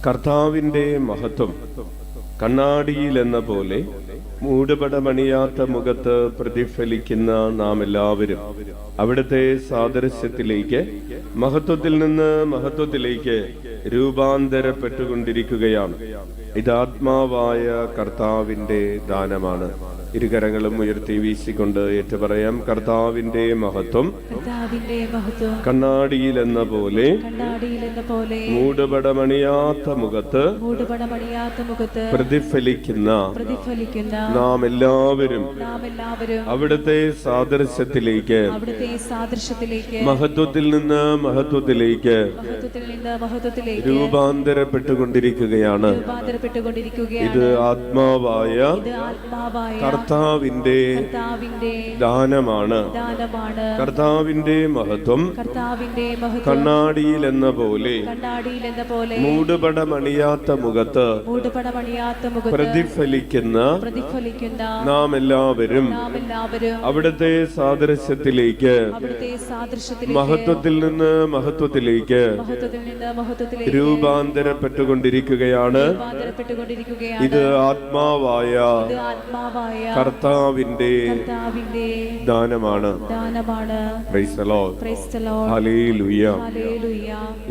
കർത്താവിന്റെ മഹത്വം കണ്ണാടിയിലെന്ന പോലെ മൂടുപടമണിയാത്ത മുഖത്ത് പ്രതിഫലിക്കുന്ന നാം എല്ലാവരും അവിടുത്തെ സാദൃശ്യത്തിലേക്ക് മഹത്വത്തിൽ നിന്ന് മഹത്വത്തിലേക്ക് രൂപാന്തരപ്പെട്ടുകൊണ്ടിരിക്കുകയാണ്. ഇത് ആത്മാവായ കർത്താവിന്റെ ദാനമാണ്. ഇരുകരങ്ങളും ഉയർത്തി വീശിക്കൊണ്ട് ഏറ്റുപറയാം: കർത്താവിന്റെ മഹത്വം കണ്ണാടിയിലെന്ന പോലെ മൂടുപടമണിയാത്ത മുഖത്ത് പ്രതിഫലിക്കുന്ന നാം എല്ലാവരും അവിടുത്തെ സാദൃശ്യത്തിലേക്ക് മഹത്വത്തിൽ നിന്ന് മഹത്വത്തിലേക്ക് രൂപാന്തരപ്പെട്ടുകൊണ്ടിരിക്കുകയാണ്. ഇത് ആത്മാവായ കർത്താവിന്റെ ദാനമാണ്. കർത്താവിന്റെ മഹത്വം കണ്ണാടിയിലെന്ന പോലെ മൂടുപടമണിയാത്ത മുഖത്ത് പ്രതിഫലിക്കുന്ന നാം എല്ലാവരും അവിടുത്തെ സാദൃശ്യത്തിലേക്ക് മഹത്വത്തിൽ നിന്ന് മഹത്വത്തിലേക്ക് രൂപാന്തരപ്പെട്ടുകൊണ്ടിരിക്കുകയാണ്. ഇത് ആത്മാവായ കർത്താവിന്റെ ദാനമാണ്. Price the Lord. ഹല്ലേലൂയ.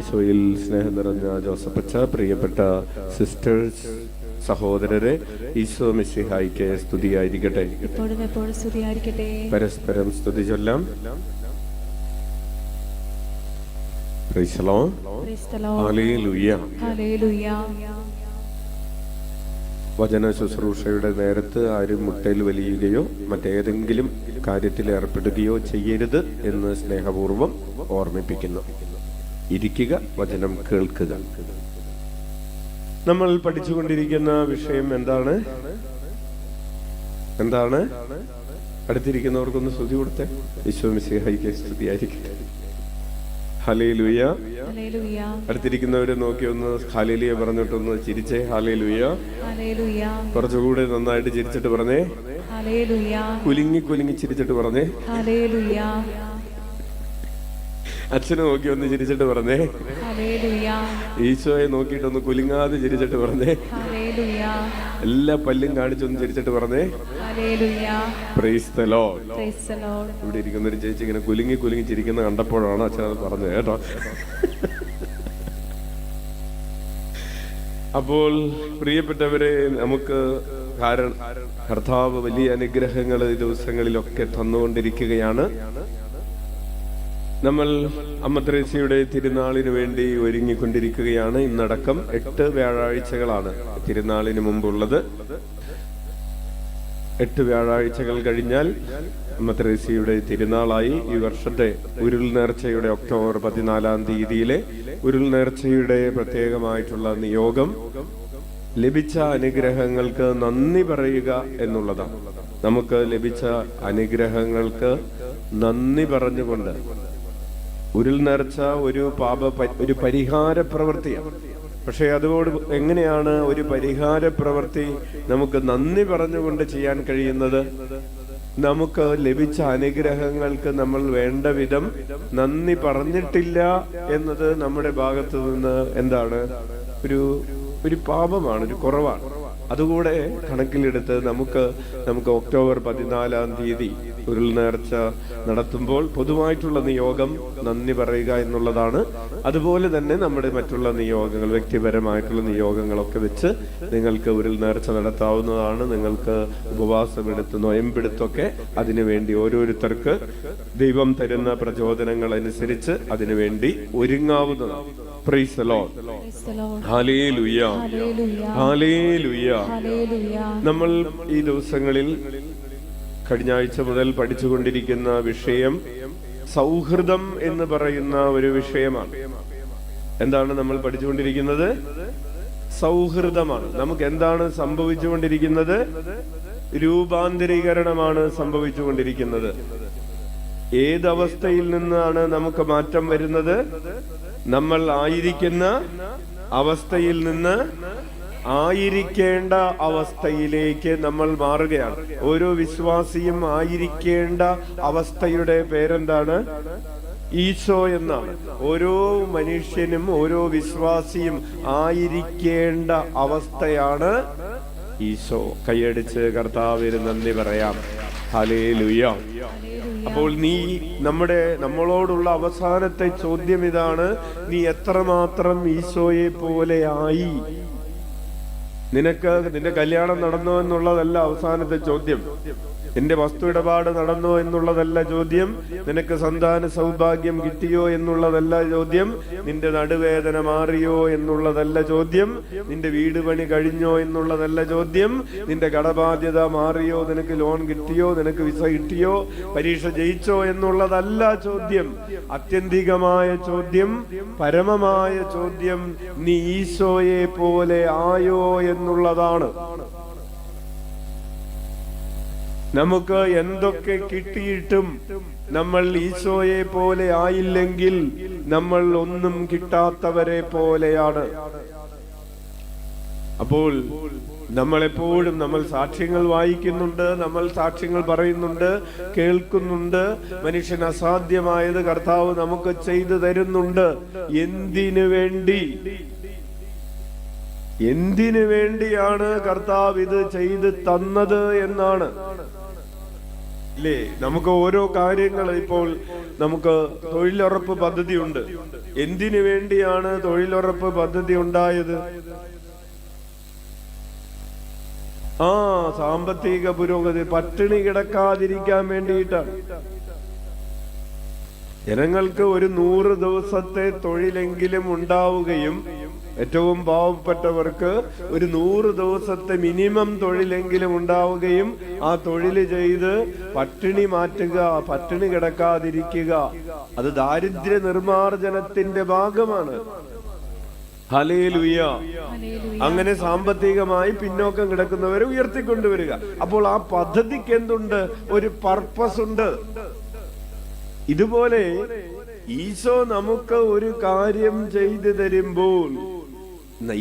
ഈശോയിൽ സ്നേഹം നിറഞ്ഞ ജോസഫച്ച, പ്രിയപ്പെട്ട സിസ്റ്റേഴ്സ്, സഹോദരരെ, ഈശോ മിശിഹായിക്ക് സ്തുതിയായിരിക്കട്ടെ. പരസ്പരം സ്തുതി ചൊല്ലാം. Price the Lord. ഹല്ലേലൂയ. വചന ശുശ്രൂഷയുടെ നേരത്ത് ആരും മുട്ടയിൽ വലിയുകയോ മറ്റേതെങ്കിലും കാര്യത്തിൽ ഏർപ്പെടുകയോ ചെയ്യരുത് എന്ന് സ്നേഹപൂർവ്വം ഓർമ്മിപ്പിക്കുന്നു. ഇരിക്കുക, വചനം കേൾക്കുക. നമ്മൾ പഠിച്ചുകൊണ്ടിരിക്കുന്ന വിഷയം എന്താണ്? അടുത്തിരിക്കുന്നവർക്കൊന്ന് സ്തുതി കൊടുത്തേ. ഈശോ മിശിഹായിക്ക് സ്തുതിയായിരിക്കട്ടെ. ഹല്ലേലൂയ. അടുത്തിരിക്കുന്നവരെ നോക്കി ഒന്ന് ഹല്ലേലൂയ പറഞ്ഞിട്ടൊന്ന് ചിരിച്ചേ. ഹല്ലേലൂയ. കുറച്ചുകൂടെ നന്നായിട്ട് ചിരിച്ചിട്ട് പറഞ്ഞേ. കുലുങ്ങി കുലുങ്ങി ചിരിച്ചിട്ട് പറഞ്ഞേ. അച്ഛനെ നോക്കി ഒന്ന് ചിരിച്ചിട്ട് പറഞ്ഞേ. ഈശോയെ നോക്കിയിട്ടൊന്ന് കുലുങ്ങാതെ ചിരിച്ചിട്ട് പറഞ്ഞേ. എല്ലാ പല്ലും കാണിച്ചൊന്ന് ചിരിച്ചിട്ട് പറഞ്ഞേ. Price the Lord. ഇവിടെ ഇരിക്കുന്ന ഒരു ചേച്ചി ഇങ്ങനെ കുലുങ്ങി കുലുങ്ങി ചിരിക്കുന്ന കണ്ടപ്പോഴാണ് അച്ഛൻ അത് പറഞ്ഞത് കേട്ടോ. അപ്പോൾ പ്രിയപ്പെട്ടവരെ, നമുക്ക് കർത്താവ് വലിയ അനുഗ്രഹങ്ങൾ ഈ ദിവസങ്ങളിലൊക്കെ തന്നുകൊണ്ടിരിക്കുകയാണ്. നമ്മൾ അമ്മ ത്രേസ്യയുടെ തിരുനാളിന് വേണ്ടി ഒരുങ്ങിക്കൊണ്ടിരിക്കുകയാണ്. ഇന്നടക്കം 8 വ്യാഴാഴ്ചകളാണ് തിരുനാളിന് മുമ്പുള്ളത്. 8 വ്യാഴാഴ്ചകൾ കഴിഞ്ഞാൽ അമ്മ ത്രേസ്യയുടെ തിരുനാളായി. ഈ വർഷത്തെ ഉരുൾ നേർച്ചയുടെ ഒക്ടോബർ 14-ാം തീയതിയിലെ ഉരുൾ നേർച്ചയുടെ പ്രത്യേകമായിട്ടുള്ള നിയോഗം ലഭിച്ച അനുഗ്രഹങ്ങൾക്ക് നന്ദി പറയുക എന്നുള്ളതാണ്. നമുക്ക് ലഭിച്ച അനുഗ്രഹങ്ങൾക്ക് നന്ദി പറഞ്ഞുകൊണ്ട് ഉരുൾ നേർച്ച ഒരു പരിഹാര പ്രവൃത്തിയാണ്. പക്ഷെ അതോട് എങ്ങനെയാണ് ഒരു പരിഹാര പ്രവൃത്തി നമുക്ക് നന്ദി പറഞ്ഞുകൊണ്ട് ചെയ്യാൻ കഴിയുന്നത്? നമുക്ക് ലഭിച്ച അനുഗ്രഹങ്ങൾക്ക് നമ്മൾ വേണ്ട വിധം നന്ദി പറഞ്ഞിട്ടില്ല എന്നത് നമ്മുടെ ഭാഗത്ത് നിന്ന് എന്താണ്? ഒരു പാപമാണ്, ഒരു കുറവാണ്. അതുകൂടെ കണക്കിലെടുത്ത് നമുക്ക് ഒക്ടോബർ 14-ാം തീയതി ഉരുൾ നേർച്ച നടത്തുമ്പോൾ പൊതുവായിട്ടുള്ള നിയോഗം നന്ദി പറയുക എന്നുള്ളതാണ്. അതുപോലെ തന്നെ നമ്മുടെ മറ്റുള്ള നിയോഗങ്ങൾ, വ്യക്തിപരമായിട്ടുള്ള നിയോഗങ്ങളൊക്കെ വെച്ച് നിങ്ങൾക്ക് ഉരുൾ നേർച്ച നടത്താവുന്നതാണ്. നിങ്ങൾക്ക് ഉപവാസമെടുത്ത് നൊയമ്പെടുത്തൊക്കെ അതിനുവേണ്ടി ഓരോരുത്തർക്ക് ദൈവം തരുന്ന പ്രചോദനങ്ങൾ അനുസരിച്ച് അതിനുവേണ്ടി ഒരുങ്ങാവുന്നതാണ്. Praise the Lord. ഹല്ലേലൂയ. ഹല്ലേലൂയ. നമ്മൾ ഈ ദിവസങ്ങളിൽ കഴിഞ്ഞ ആഴ്ച മുതൽ പഠിച്ചുകൊണ്ടിരിക്കുന്ന വിഷയം സൗഹൃദം എന്ന് പറയുന്ന ഒരു വിഷയമാണ്. എന്താണ് നമ്മൾ പഠിച്ചുകൊണ്ടിരിക്കുന്നത്? സൗഹൃദമാണ്. നമുക്ക് എന്താണ് സംഭവിച്ചുകൊണ്ടിരിക്കുന്നത്? രൂപാന്തരീകരണമാണ് സംഭവിച്ചുകൊണ്ടിരിക്കുന്നത്. ഏതവസ്ഥയിൽ നിന്നാണ് നമുക്ക് മാറ്റം വരുന്നത്? നമ്മൾ ആയിരിക്കുന്ന അവസ്ഥയിൽ നിന്ന് ആയിരിക്കേണ്ട അവസ്ഥയിലേക്ക് നമ്മൾ മാറുകയാണ്. ഓരോ വിശ്വാസിയും ആയിരിക്കേണ്ട അവസ്ഥയുടെ പേരെന്താണ്? ഈശോ എന്നാണ്. ഓരോ മനുഷ്യനും ഓരോ വിശ്വാസിയും ആയിരിക്കേണ്ട അവസ്ഥയാണ് ഈശോ. കൈയടിച്ച് കർത്താവിന് നന്ദി പറയാം. ഹല്ലേലൂയ. അപ്പോൾ നമ്മളോടുള്ള അവസാനത്തെ ചോദ്യം ഇതാണ്: നീ എത്രമാത്രം ഈശോയെ പോലെ ആയി? നിന്റെ കല്യാണം നടന്നോ എന്നുള്ളതല്ല അവസാനത്തെ ചോദ്യം. നിന്റെ വസ്തു ഇടപാട് നടന്നോ എന്നുള്ളതല്ല ചോദ്യം. നിനക്ക് സന്താന സൗഭാഗ്യം കിട്ടിയോ എന്നുള്ളതല്ല ചോദ്യം. നിന്റെ നടുവേദന മാറിയോ എന്നുള്ളതല്ല ചോദ്യം. നിന്റെ വീട് പണി കഴിഞ്ഞോ എന്നുള്ളതല്ല ചോദ്യം. നിന്റെ കടബാധ്യത മാറിയോ, നിനക്ക് ലോൺ കിട്ടിയോ, നിനക്ക് വിസ കിട്ടിയോ, പരീക്ഷ ജയിച്ചോ എന്നുള്ളതല്ല ചോദ്യം. ആത്യന്തികമായ ചോദ്യം, പരമമായ ചോദ്യം, നീ ഈശോയെ പോലെ ആയോ എന്നുള്ളതാണ്. നമുക്ക് എന്തൊക്കെ കിട്ടിയിട്ടും നമ്മൾ ഈശോയെ പോലെ ആയില്ലെങ്കിൽ നമ്മൾ ഒന്നും കിട്ടാത്തവരെ പോലെയാണ്. അപ്പോൾ നമ്മൾ സാക്ഷ്യങ്ങൾ വായിക്കുന്നുണ്ട്, നമ്മൾ സാക്ഷ്യങ്ങൾ പറയുന്നുണ്ട്, കേൾക്കുന്നുണ്ട്. മനുഷ്യൻ അസാധ്യമായത് കർത്താവ് നമുക്ക് ചെയ്തു തരുന്നുണ്ട്. എന്തിനു വേണ്ടിയാണ് കർത്താവ് ഇത് ചെയ്ത് തന്നത് എന്നാണ്. ഇല്ലേ, നമുക്ക് ഓരോ കാര്യങ്ങൾ, ഇപ്പോൾ നമുക്ക് തൊഴിലുറപ്പ് പദ്ധതി ഉണ്ട്. എന്തിനു വേണ്ടിയാണ് തൊഴിലുറപ്പ് പദ്ധതി ഉണ്ടായത്? സാമ്പത്തിക പുരോഗതി, പട്ടിണി കിടക്കാതിരിക്കാൻ വേണ്ടിയിട്ടാണ്. ജനങ്ങൾക്ക് ഒരു 100 ദിവസത്തെ തൊഴിലെങ്കിലും ഉണ്ടാവുകയും ഏറ്റവും പാവപ്പെട്ടവർക്ക് ഒരു 100 ദിവസത്തെ മിനിമം തൊഴിലെങ്കിലും ഉണ്ടാവുകയും ആ തൊഴിൽ ചെയ്ത് പട്ടിണി മാറ്റുക, പട്ടിണി കിടക്കാതിരിക്കുക, അത് ദാരിദ്ര്യ നിർമ്മാർജ്ജനത്തിന്റെ ഭാഗമാണ്. ഹല്ലേലൂയ. അങ്ങനെ സാമ്പത്തികമായി പിന്നോക്കം കിടക്കുന്നവരെ ഉയർത്തിക്കൊണ്ടുവരിക. അപ്പോൾ ആ പദ്ധതിക്ക് എന്തുണ്ട്? ഒരു പർപ്പസ് ഉണ്ട്. ഇതുപോലെ ഈശോ നമുക്ക് ഒരു കാര്യം ചെയ്തു തരുമ്പോൾ,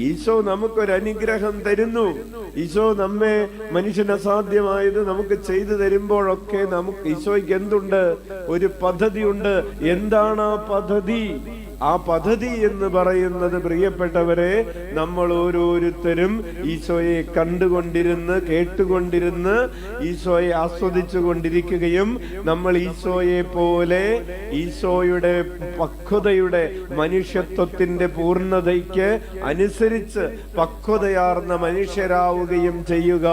ഈശോ നമുക്കൊരനുഗ്രഹം തരുന്നു. ഈശോ നമ്മെ മനുഷ്യൻ അസാധ്യമായത് നമുക്ക് ചെയ്തു തരുമ്പോഴൊക്കെ നമുക്ക് ഈശോയ്ക്ക് എന്തുണ്ട്? ഒരു പദ്ധതി ഉണ്ട്. എന്താണ് ആ പദ്ധതി? ആ പദ്ധതി എന്ന് പറയുന്നത്, പ്രിയപ്പെട്ടവരെ, നമ്മൾ ഓരോരുത്തരും ഈശോയെ കണ്ടുകൊണ്ടിരുന്ന് കേട്ടുകൊണ്ടിരുന്ന് ഈശോയെ ആസ്വദിച്ചു കൊണ്ടിരിക്കുകയും നമ്മൾ ഈശോയെ പോലെ ഈശോയുടെ പക്വതയുടെ മനുഷ്യത്വത്തിന്റെ പൂർണ്ണതയ്ക്ക് അനുസരിച്ച് പക്വതയാർന്ന മനുഷ്യരാവുകയും ചെയ്യുക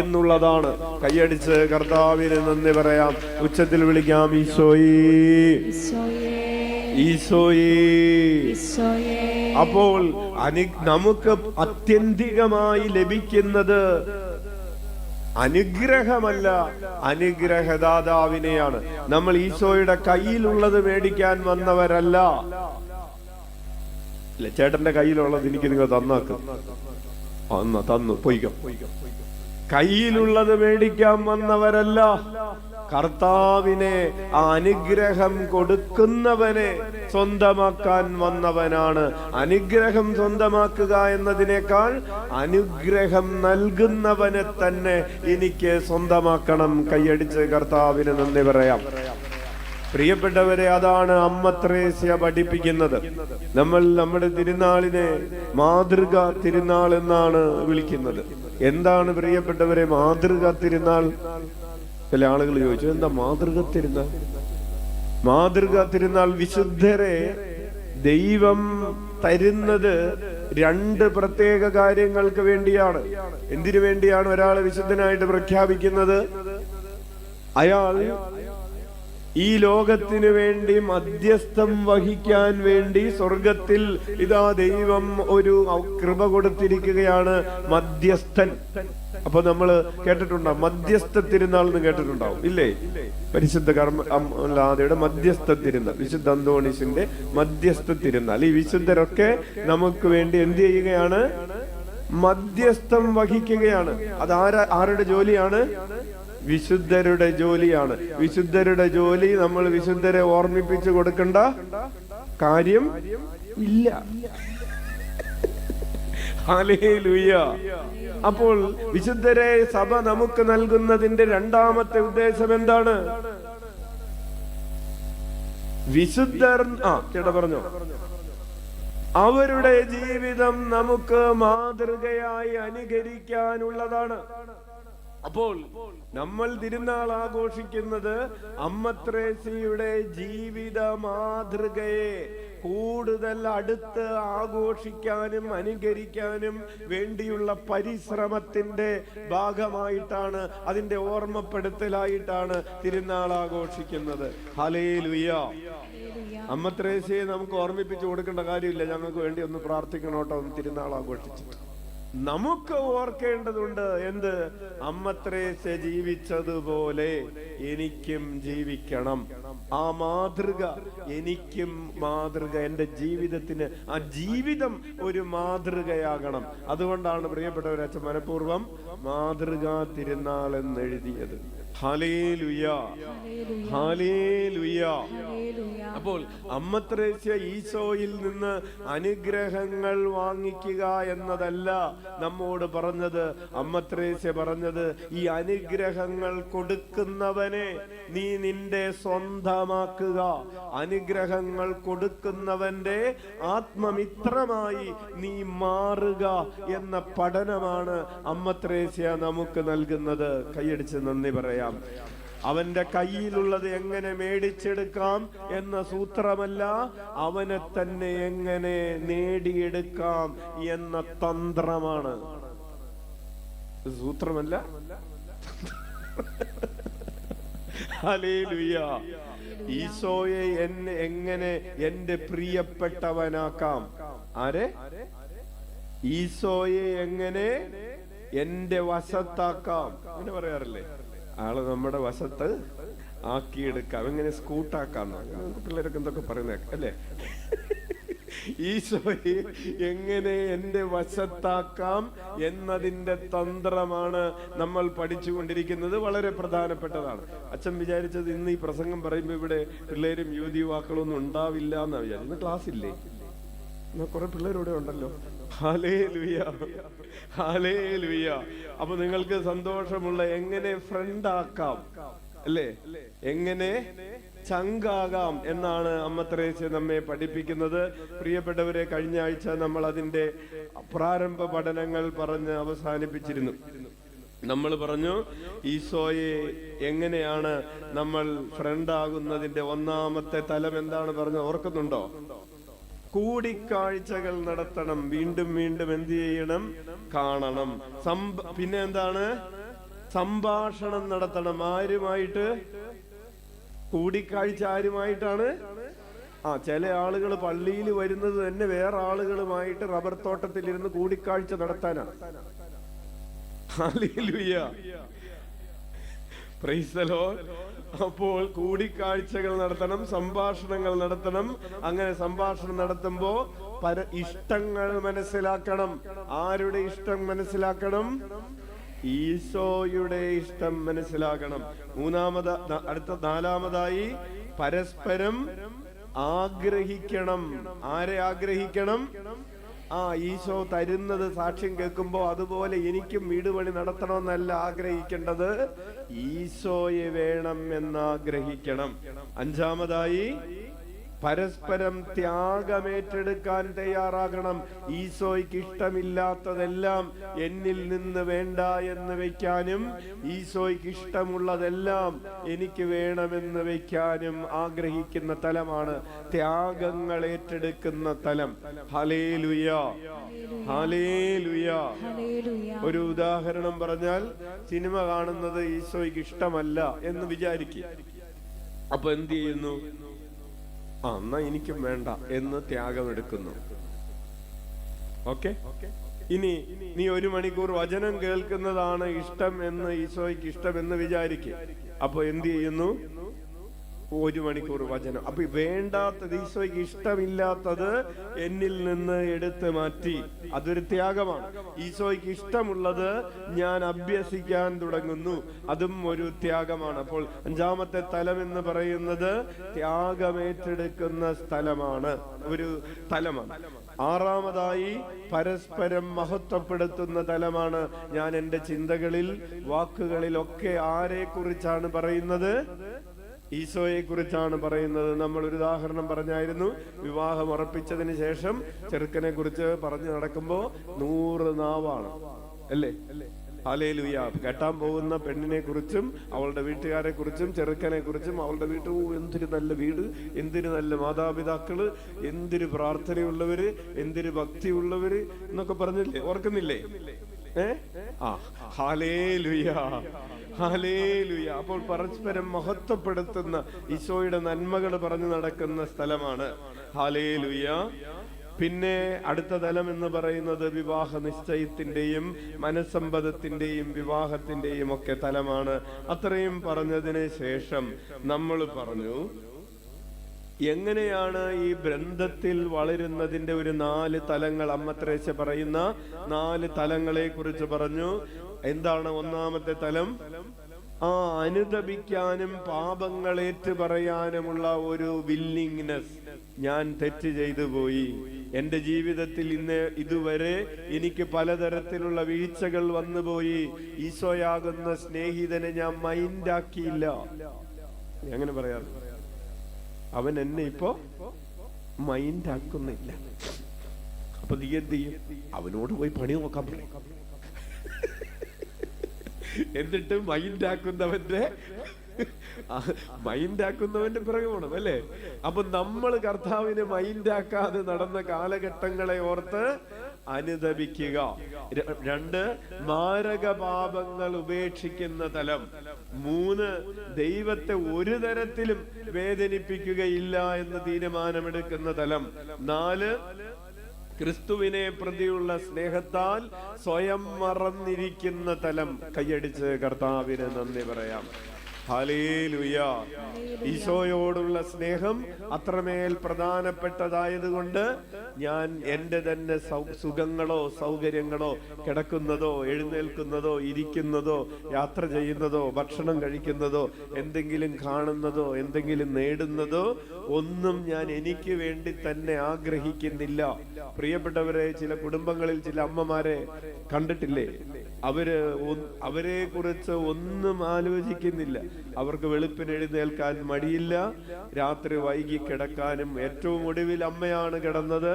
എന്നുള്ളതാണ്. കൈയടിച്ച് കർത്താവിന് നന്ദി പറയാം. ഉച്ചത്തിൽ വിളിക്കാം: ഈശോയേ, ഈശോയേ. അപ്പോൾ നമുക്ക് അത്യന്തികമായി ലഭിക്കുന്നത് അനുഗ്രഹമല്ല, അനുഗ്രഹദാതാവിനെയാണ്. നമ്മൾ ഈശോയുടെ കയ്യിലുള്ളത് മേടിക്കാൻ വന്നവരല്ല. ചേട്ടന്റെ കയ്യിലുള്ളത് എനിക്ക് നിങ്ങൾ തന്നു പോയിക്കോ. കയ്യിലുള്ളത് മേടിക്കാൻ വന്നവരല്ല, കർത്താവിനെ, ആ അനുഗ്രഹം കൊടുക്കുന്നവനെ സ്വന്തമാക്കാൻ വന്നവനാണ്. അനുഗ്രഹം സ്വന്തമാക്കുക എന്നതിനേക്കാൾ അനുഗ്രഹം നൽകുന്നവനെ തന്നെ എനിക്ക് സ്വന്തമാക്കണം. കൈയടിച്ച് കർത്താവിന് നന്ദി പറയാം. പ്രിയപ്പെട്ടവരെ, അതാണ് അമ്മ ത്രേസ്യ പഠിപ്പിക്കുന്നത്. നമ്മൾ നമ്മുടെ തിരുനാളിനെ മാതൃകാ തിരുനാൾ എന്നാണ് വിളിക്കുന്നത്. എന്താണ് പ്രിയപ്പെട്ടവരെ മാതൃകാ തിരുനാൾ? ചില ആളുകൾ ചോദിച്ചു, എന്താ മാതൃകാ തിരുനാൾ? മാതൃകാ തിരുനാൾ വിശുദ്ധരെ ദൈവം തരുന്നത് 2 പ്രത്യേക കാര്യങ്ങൾക്ക് വേണ്ടിയാണ്. എന്തിനു വേണ്ടിയാണ് ഒരാളെ വിശുദ്ധനായിട്ട് പ്രഖ്യാപിക്കുന്നത്? അയാൾ ഈ ലോകത്തിനു വേണ്ടി മധ്യസ്ഥം വഹിക്കാൻ വേണ്ടി സ്വർഗത്തിൽ ഇതാ ദൈവം ഒരു കൃപ കൊടുത്തിരിക്കുകയാണ്, മധ്യസ്ഥൻ. അപ്പൊ നമ്മള് കേട്ടിട്ടുണ്ടാവും, മധ്യസ്ഥ തിരുനാൾ എന്ന് കേട്ടിട്ടുണ്ടാവും, ഇല്ലേ? പരിശുദ്ധ കർമ്മലാദയുടെ മധ്യസ്ഥ തിരുനാൾ, വിശുദ്ധ അന്തോണീസിന്റെ മധ്യസ്ഥ തിരുനാൾ. ഈ വിശുദ്ധരൊക്കെ നമുക്ക് വേണ്ടി എന്ത് ചെയ്യുകയാണ്? മധ്യസ്ഥം വഹിക്കുകയാണ്. അത് ആരുടെ ജോലിയാണ്? വിശുദ്ധരുടെ ജോലിയാണ്. വിശുദ്ധരുടെ ജോലി നമ്മൾ വിശുദ്ധരെ ഓർമ്മിപ്പിച്ചു കൊടുക്കേണ്ട കാര്യം ഇല്ല. ഹല്ലേലൂയ. അപ്പോൾ വിശുദ്ധരെ സഭ നമുക്ക് നൽകുന്നതിന്റെ 2ാമത്തെ ഉദ്ദേശം എന്താണ്? വിശുദ്ധർ ചേട്ടാ പറഞ്ഞോ, അവരുടെ ജീവിതം നമുക്ക് മാതൃകയായി അനുകരിക്കാനുള്ളതാണ്. അപ്പോൾ നമ്മൾ തിരുനാൾ ആഘോഷിക്കുന്നത് അമ്മ ത്രേസ്യയുടെ ജീവിത മാതൃകയെ കൂടുതൽ അടുത്ത് ആഘോഷിക്കാനും അനുകരിക്കാനും വേണ്ടിയുള്ള പരിശ്രമത്തിന്റെ ഭാഗമായിട്ടാണ്, അതിന്റെ ഓർമ്മപ്പെടുത്തലായിട്ടാണ് തിരുനാൾ ആഘോഷിക്കുന്നത്. ഹല്ലേലൂയ. അമ്മ ത്രേസ്യയെ നമുക്ക് ഓർമ്മിപ്പിച്ചു കൊടുക്കേണ്ട കാര്യമില്ല, ഞങ്ങൾക്ക് വേണ്ടി ഒന്ന് പ്രാർത്ഥിക്കണോട്ടോ, ഒന്ന് തിരുനാൾ ആഘോഷിച്ചിട്ട്. നമുക്ക് ഓർക്കേണ്ടതുണ്ട് എന്ത്? അമ്മ ത്രേസ്യ ജീവിച്ചതുപോലെ എനിക്കും ജീവിക്കണം. ആ മാതൃക എനിക്കും മാതൃക, എന്റെ ജീവിതത്തിന് ആ ജീവിതം ഒരു മാതൃകയാകണം. അതുകൊണ്ടാണ് പ്രിയപ്പെട്ടവരെ അച്ഛൻ മനഃപൂർവ്വം മാതൃകാ തിരുനാൾ എന്നെഴുതിയത്. ഹല്ലേലൂയ, ഹല്ലേലൂയ. അപ്പോൾ അമ്മ ത്രേസ്യ ഈശോയിൽ നിന്ന് അനുഗ്രഹങ്ങൾ വാങ്ങിക്കുക എന്നതല്ല നമ്മോട് പറഞ്ഞത്. അമ്മ ത്രേസ്യ പറഞ്ഞത്, ഈ അനുഗ്രഹങ്ങൾ കൊടുക്കുന്നവനെ നീ നിന്റെ സ്വന്തമാക്കുക, അനുഗ്രഹങ്ങൾ കൊടുക്കുന്നവന്റെ ആത്മമിത്രമായി നീ മാറുക എന്ന പഠനമാണ് അമ്മ ത്രേസ്യ നമുക്ക് നൽകുന്നത്. കൈയടിച്ച് നന്ദി പറയാം. അവന്റെ കയ്യിലുള്ളത് എങ്ങനെ മേടിച്ചെടുക്കാം എന്ന സൂത്രമല്ല, അവനെ തന്നെ എങ്ങനെ നേടിയെടുക്കാം എന്ന തന്ത്രമാണ്. സൂത്രമല്ല. ഹല്ലേലൂയ. ഈശോയെ എങ്ങനെ എന്റെ പ്രിയപ്പെട്ടവനാക്കാം? ആരെ? ഈശോയെ എങ്ങനെ എന്റെ വശത്താക്കാം? അങ്ങനെ പറയാറില്ലേ? ആള് നമ്മുടെ വശത്ത് ആക്കിയെടുക്കാം, എങ്ങനെ സ്കൂട്ടാക്കാം. പിള്ളേരൊക്കെ എന്തൊക്കെ പറയുന്നേ അല്ലേ? ഈശോയെ എങ്ങനെ എന്റെ വശത്താക്കാം എന്നതിന്റെ തന്ത്രമാണ് നമ്മൾ പഠിച്ചുകൊണ്ടിരിക്കുന്നത്. വളരെ പ്രധാനപ്പെട്ടതാണ്. അച്ഛൻ വിചാരിച്ചത് ഇന്ന് ഈ പ്രസംഗം പറയുമ്പോ ഇവിടെ പിള്ളേരും യുവതി യുവാക്കളും ഒന്നും ഉണ്ടാവില്ല എന്നാ വിചാരിച്ചത്. ഇന്ന് ക്ലാസ് ഇല്ലേ? കുറെ പിള്ളേരിവിടെ ഉണ്ടല്ലോ. Hallelujah, hallelujah. അപ്പൊ നിങ്ങൾക്ക് സന്തോഷമുള്ള എങ്ങനെ ഫ്രണ്ട് ആക്കാം അല്ലേ, എങ്ങനെ ചങ്കാകാം എന്നാണ് അമ്മ ത്രേസ്യ നമ്മെ പഠിപ്പിക്കുന്നത്. പ്രിയപ്പെട്ടവരെ, കഴിഞ്ഞ ആഴ്ച നമ്മൾ അതിന്റെ പ്രാരംഭ പഠനങ്ങൾ പറഞ്ഞ് അവസാനിപ്പിച്ചിരുന്നു. നമ്മൾ പറഞ്ഞു ഈശോയെ എങ്ങനെയാണ് നമ്മൾ ഫ്രണ്ട് ആകുന്നതിന്റെ ഒന്നാമത്തെ തലം എന്താണ് പറഞ്ഞത് ഓർക്കുന്നുണ്ടോ? കൂടിക്കാഴ്ചകൾ നടത്തണം, വീണ്ടും വീണ്ടും എന്ത് ചെയ്യണം? കാണണം. പിന്നെ എന്താണ്? സംഭാഷണം നടത്തണം. ആരുമായിട്ട് കൂടിക്കാഴ്ച? ആരുമായിട്ടാണ്? ചില ആളുകൾ പള്ളിയിൽ വരുന്നത് തന്നെ വേറെ ആളുകളുമായിട്ട് റബ്ബർ തോട്ടത്തിലിരുന്ന് കൂടിക്കാഴ്ച നടത്താനാണ്. Hallelujah, praise the Lord. അപ്പോൾ കൂടിക്കാഴ്ചകൾ നടത്തണം, സംഭാഷണങ്ങൾ നടത്തണം. അങ്ങനെ സംഭാഷണം നടത്തുമ്പോ ഇഷ്ടങ്ങൾ മനസ്സിലാക്കണം. ആരുടെ ഇഷ്ടം മനസ്സിലാക്കണം? ഈശോയുടെ ഇഷ്ടം മനസ്സിലാക്കണം. നാലാമതായി പരസ്പരം ആഗ്രഹിക്കണം. ആരെ ആഗ്രഹിക്കണം? ഈശോ തരുന്നത് സാക്ഷ്യം കേൾക്കുമ്പോ അതുപോലെ എനിക്കും വീട് പണി നടത്തണമെന്നല്ല ആഗ്രഹിക്കേണ്ടത്, ഈശോയെ വേണം എന്നാഗ്രഹിക്കണം. അഞ്ചാമതായി പരസ്പരം ത്യാഗമേറ്റെടുക്കാൻ തയ്യാറാകണം. ഈശോയ്ക്ക് ഇഷ്ടമില്ലാത്തതെല്ലാം എന്നിൽ നിന്ന് വേണ്ട എന്ന് വെക്കാനും ഈശോയ്ക്ക് ഇഷ്ടമുള്ളതെല്ലാം എനിക്ക് വേണമെന്ന് വെക്കാനും ആഗ്രഹിക്കുന്ന തലമാണ് ത്യാഗങ്ങൾ ഏറ്റെടുക്കുന്ന തലം. Hallelujah, hallelujah. ഒരു ഉദാഹരണം പറഞ്ഞാൽ, സിനിമ കാണുന്നത് ഈശോയ്ക്ക് ഇഷ്ടമല്ല എന്ന് വിചാരിക്കുക. അപ്പൊ എന്ത് ചെയ്യുന്നു? എന്നാ എനിക്കും വേണ്ട എന്ന് ത്യാഗമെടുക്കുന്നു. ഓക്കെ. ഇനി നീ 1 മണിക്കൂർ വചനം കേൾക്കുന്നതാണ് ഇഷ്ടം എന്ന് ഈശോയ്ക്ക് ഇഷ്ടം എന്ന് വിചാരിക്കുക. അപ്പൊ എന്ത് ചെയ്യുന്നു? 1 മണിക്കൂർ വചനം. അപ്പൊ വേണ്ടാത്തത്, ഈശോയ്ക്ക് ഇഷ്ടമില്ലാത്തത് എന്നിൽ നിന്ന് എടുത്ത് മാറ്റി. അതൊരു ത്യാഗമാണ്. ഈശോയ്ക്ക് ഇഷ്ടമുള്ളത് ഞാൻ അഭ്യസിക്കാൻ തുടങ്ങുന്നു. അതും ഒരു ത്യാഗമാണ്. അപ്പോൾ അഞ്ചാമത്തെ തലം എന്ന് പറയുന്നത് ത്യാഗമേറ്റെടുക്കുന്ന സ്ഥലമാണ്, ഒരു തലമാണ്. ആറാമതായി പരസ്പരം മഹത്വപ്പെടുത്തുന്ന തലമാണ്. ഞാൻ എൻ്റെ ചിന്തകളിൽ വാക്കുകളിലൊക്കെ ആരെ കുറിച്ചാണ് പറയുന്നത്? ഈശോയെ കുറിച്ചാണ് പറയുന്നത്. നമ്മൾ ഒരു ഉദാഹരണം പറഞ്ഞായിരുന്നു. വിവാഹം ഉറപ്പിച്ചതിന് ശേഷം ചെറുക്കനെ കുറിച്ച് പറഞ്ഞു നടക്കുമ്പോ 100 നാവാണ് അല്ലേ? ഹല്ലേലൂയ. കെട്ടാൻ പോകുന്ന പെണ്ണിനെ കുറിച്ചും അവളുടെ വീട്ടുകാരെ കുറിച്ചും ചെറുക്കനെ കുറിച്ചും അവളുടെ വീട്ടിൽ എന്തൊരു നല്ല വീട്, എന്തൊരു നല്ല മാതാപിതാക്കള്, എന്തൊരു പ്രാർത്ഥനയുള്ളവര്, എന്തൊരു ഭക്തിയുള്ളവര് എന്നൊക്കെ പറഞ്ഞില്ലേ? ഓർക്കുന്നില്ലേ? ഹല്ലേലൂയ, ഹല്ലേലൂയ. അപ്പോൾ പരസ്പരം മഹത്വപ്പെടുത്തുന്ന ഈശോയുടെ നന്മകൾ പറഞ്ഞു നടക്കുന്ന സ്ഥലമാണ്. ഹല്ലേലൂയ. പിന്നെ അടുത്ത തലം എന്ന് പറയുന്നത് വിവാഹ നിശ്ചയത്തിന്റെയും മനസ്സമ്പദത്തിന്റെയും വിവാഹത്തിന്റെയും ഒക്കെ തലമാണ്. അത്രയും പറഞ്ഞതിന് ശേഷം നമ്മൾ പറഞ്ഞു എങ്ങനെയാണ് ഈ ബന്ധത്തിൽ വളരുന്നതിന്റെ ഒരു 4 തലങ്ങൾ. അമ്മ ത്രേസ്യ പറയുന്ന 4 തലങ്ങളെ കുറിച്ച് പറഞ്ഞു. എന്താണ് ഒന്നാമത്തെ തലം? അനുതപിക്കാനും പാപങ്ങളേറ്റ് പറയാനുമുള്ള ഒരു വില്ലിങ്നെസ്. ഞാൻ തെറ്റ് ചെയ്തു പോയി, എന്റെ ജീവിതത്തിൽ ഇതുവരെ എനിക്ക് പലതരത്തിലുള്ള വീഴ്ചകൾ വന്നുപോയി, ഈശോയാകുന്ന സ്നേഹിതനെ ഞാൻ മൈൻഡാക്കിയില്ല. അങ്ങനെ പറയാറ്. അവൻ എന്നെ ഇപ്പോ മൈൻഡാക്കുന്നില്ല. അപ്പൊ നീ എന്ത് ചെയ്യും? അവനോട് പോയി പണി നോക്കാൻ പറയും. എന്നിട്ട് മൈൻഡാക്കുന്നവന്റെ പിറകെ പോണം അല്ലേ? അപ്പൊ നമ്മൾ കർത്താവിനെ മൈൻഡാക്കാതെ നടന്ന കാലഘട്ടങ്ങളെ ഓർത്ത് അനുതപിക്കുക. 2 മാരക പാപങ്ങൾ ഉപേക്ഷിക്കുന്ന തലം. 3 ദൈവത്തെ ഒരു തരത്തിലും വേദനിപ്പിക്കുകയില്ല എന്ന് തീരുമാനമെടുക്കുന്ന തലം. 4 ക്രിസ്തുവിനെ പ്രതിയുള്ള സ്നേഹത്താൽ സ്വയം മറന്നിരിക്കുന്ന തലം. കൈയടിച്ച് കർത്താവിന് നന്ദി പറയാം. ഹല്ലേലൂയ. ഈശോയോടുള്ള സ്നേഹം അത്രമേൽ പ്രധാനപ്പെട്ടതായതുകൊണ്ട് ഞാൻ എൻ്റെ തന്നെ സുഖങ്ങളോ സൗകര്യങ്ങളോ, കിടക്കുന്നതോ എഴുന്നേൽക്കുന്നതോ ഇരിക്കുന്നതോ യാത്ര ചെയ്യുന്നതോ ഭക്ഷണം കഴിക്കുന്നതോ എന്തെങ്കിലും കാണുന്നതോ എന്തെങ്കിലും നേടുന്നതോ ഒന്നും ഞാൻ എനിക്ക് വേണ്ടി തന്നെ ആഗ്രഹിക്കുന്നില്ല. പ്രിയപ്പെട്ടവരെ, ചില കുടുംബങ്ങളിൽ ചില അമ്മമാരെ കണ്ടിട്ടില്ലേ? അവരെ കുറിച്ച് ഒന്നും ആലോചിക്കുന്നില്ല. അവർക്ക് വെളുപ്പിന് എഴുന്നേൽക്കാൻ മടിയില്ല, രാത്രി വൈകി കിടക്കാനും. ഏറ്റവും ഒടുവിൽ അമ്മയാണ് കിടന്നത്,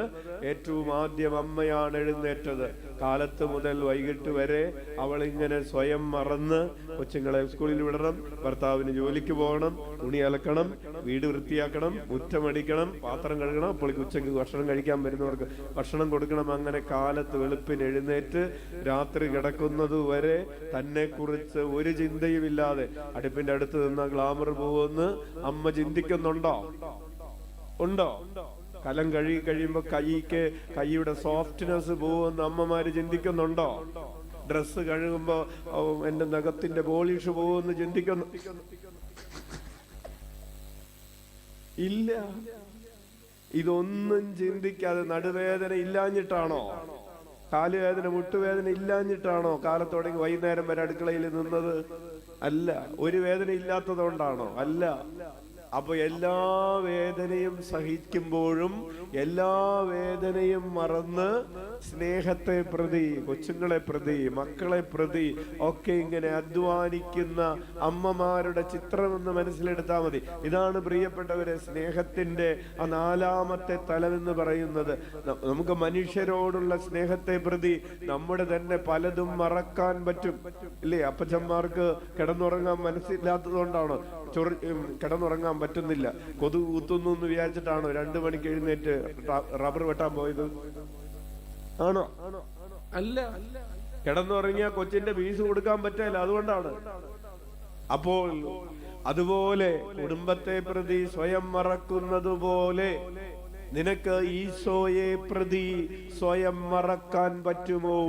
ഏറ്റവും ആദ്യം അമ്മയാണ് എഴുന്നേറ്റത്. കാലത്ത് മുതൽ വൈകിട്ട് വരെ അവൾ ഇങ്ങനെ സ്വയം മറന്ന് കൊച്ചുങ്ങളെ സ്കൂളിൽ വിടണം, ഭർത്താവിന് ജോലിക്ക് പോകണം, തുണി അലക്കണം, വീട് വൃത്തിയാക്കണം, മുറ്റമടിക്കണം, പാത്രം കഴുകണം, അപ്പോൾ ഉച്ചയ്ക്ക് ഭക്ഷണം കഴിക്കാൻ വരുന്നവർക്ക് ഭക്ഷണം കൊടുക്കണം. അങ്ങനെ കാലത്ത് വെളുപ്പിന് എഴുന്നേറ്റ് രാത്രി കിടക്കുന്നത് വരെ തന്നെ കുറിച്ച് ഒരു ചിന്തയുമില്ലാതെ അടുപ്പിന്റെ അടുത്ത് നിന്ന ഗ്ലാമർ പോകുമെന്ന് അമ്മ ചിന്തിക്കുന്നുണ്ടോ? ഉണ്ടോ? കലം കഴുകി കഴിയുമ്പോ കൈയുടെ സോഫ്റ്റ്നെസ് പോകുമെന്ന് അമ്മമാര് ചിന്തിക്കുന്നുണ്ടോ? ഡ്രസ്സ് കഴുകുമ്പോ എന്റെ നഖത്തിന്റെ പോളിഷ് പോകുമെന്ന് ചിന്തിക്കുന്നു? ഇല്ല. ഇതൊന്നും ചിന്തിക്കാതെ നടുവേദന ഇല്ലാഞ്ഞിട്ടാണോ? കാലുവേദന മുട്ടുവേദന ഇല്ലാഞ്ഞിട്ടാണോ കാലത്തോടെങ്കിൽ വൈകുന്നേരം വരെ അടുക്കളയിൽ നിന്നത്? അല്ല. ഒരു വേദന ഇല്ലാത്തതുകൊണ്ടാണോ? അല്ല. അപ്പൊ എല്ലാ വേദനയും സഹിക്കുമ്പോഴും എല്ലാ വേദനയും മറന്ന് സ്നേഹത്തെ പ്രതി, കൊച്ചുങ്ങളെ പ്രതി, മക്കളെ പ്രതി ഒക്കെ ഇങ്ങനെ അധ്വാനിക്കുന്ന അമ്മമാരുടെ ചിത്രമെന്ന് മനസ്സിലെടുത്താൽ മതി. ഇതാണ് പ്രിയപ്പെട്ടവരെ സ്നേഹത്തിന്റെ 4ാമത്തെ തലമെന്ന് പറയുന്നത്. നമുക്ക് മനുഷ്യരോടുള്ള സ്നേഹത്തെ പ്രതി നമ്മുടെ തന്നെ പലതും മറക്കാൻ പറ്റും ഇല്ലേ? അപ്പച്ചന്മാർക്ക് കിടന്നുറങ്ങാൻ മനസ്സില്ലാത്തതുകൊണ്ടാണോ കിടന്നുറങ്ങാൻ പറ്റുന്നില്ല? കൊതു കുത്തുന്നു എന്ന് വിചാരിച്ചിട്ടാണോ 2 മണിക്ക് എഴുന്നേറ്റ് റബ്ബർ വെട്ടാൻ പോയത്? ആണോ? അല്ല. കിടന്നുറങ്ങിയ കൊച്ചിന്റെ ഫീസ് കൊടുക്കാൻ പറ്റില്ല, അതുകൊണ്ടാണ്. അപ്പോൾ അതുപോലെ കുടുംബത്തെ പ്രതി സ്വയം മറക്കുന്നത് പോലെ നിനക്ക് ഈശോയെ പ്രതി സ്വയം മറക്കാൻ പറ്റുമോ?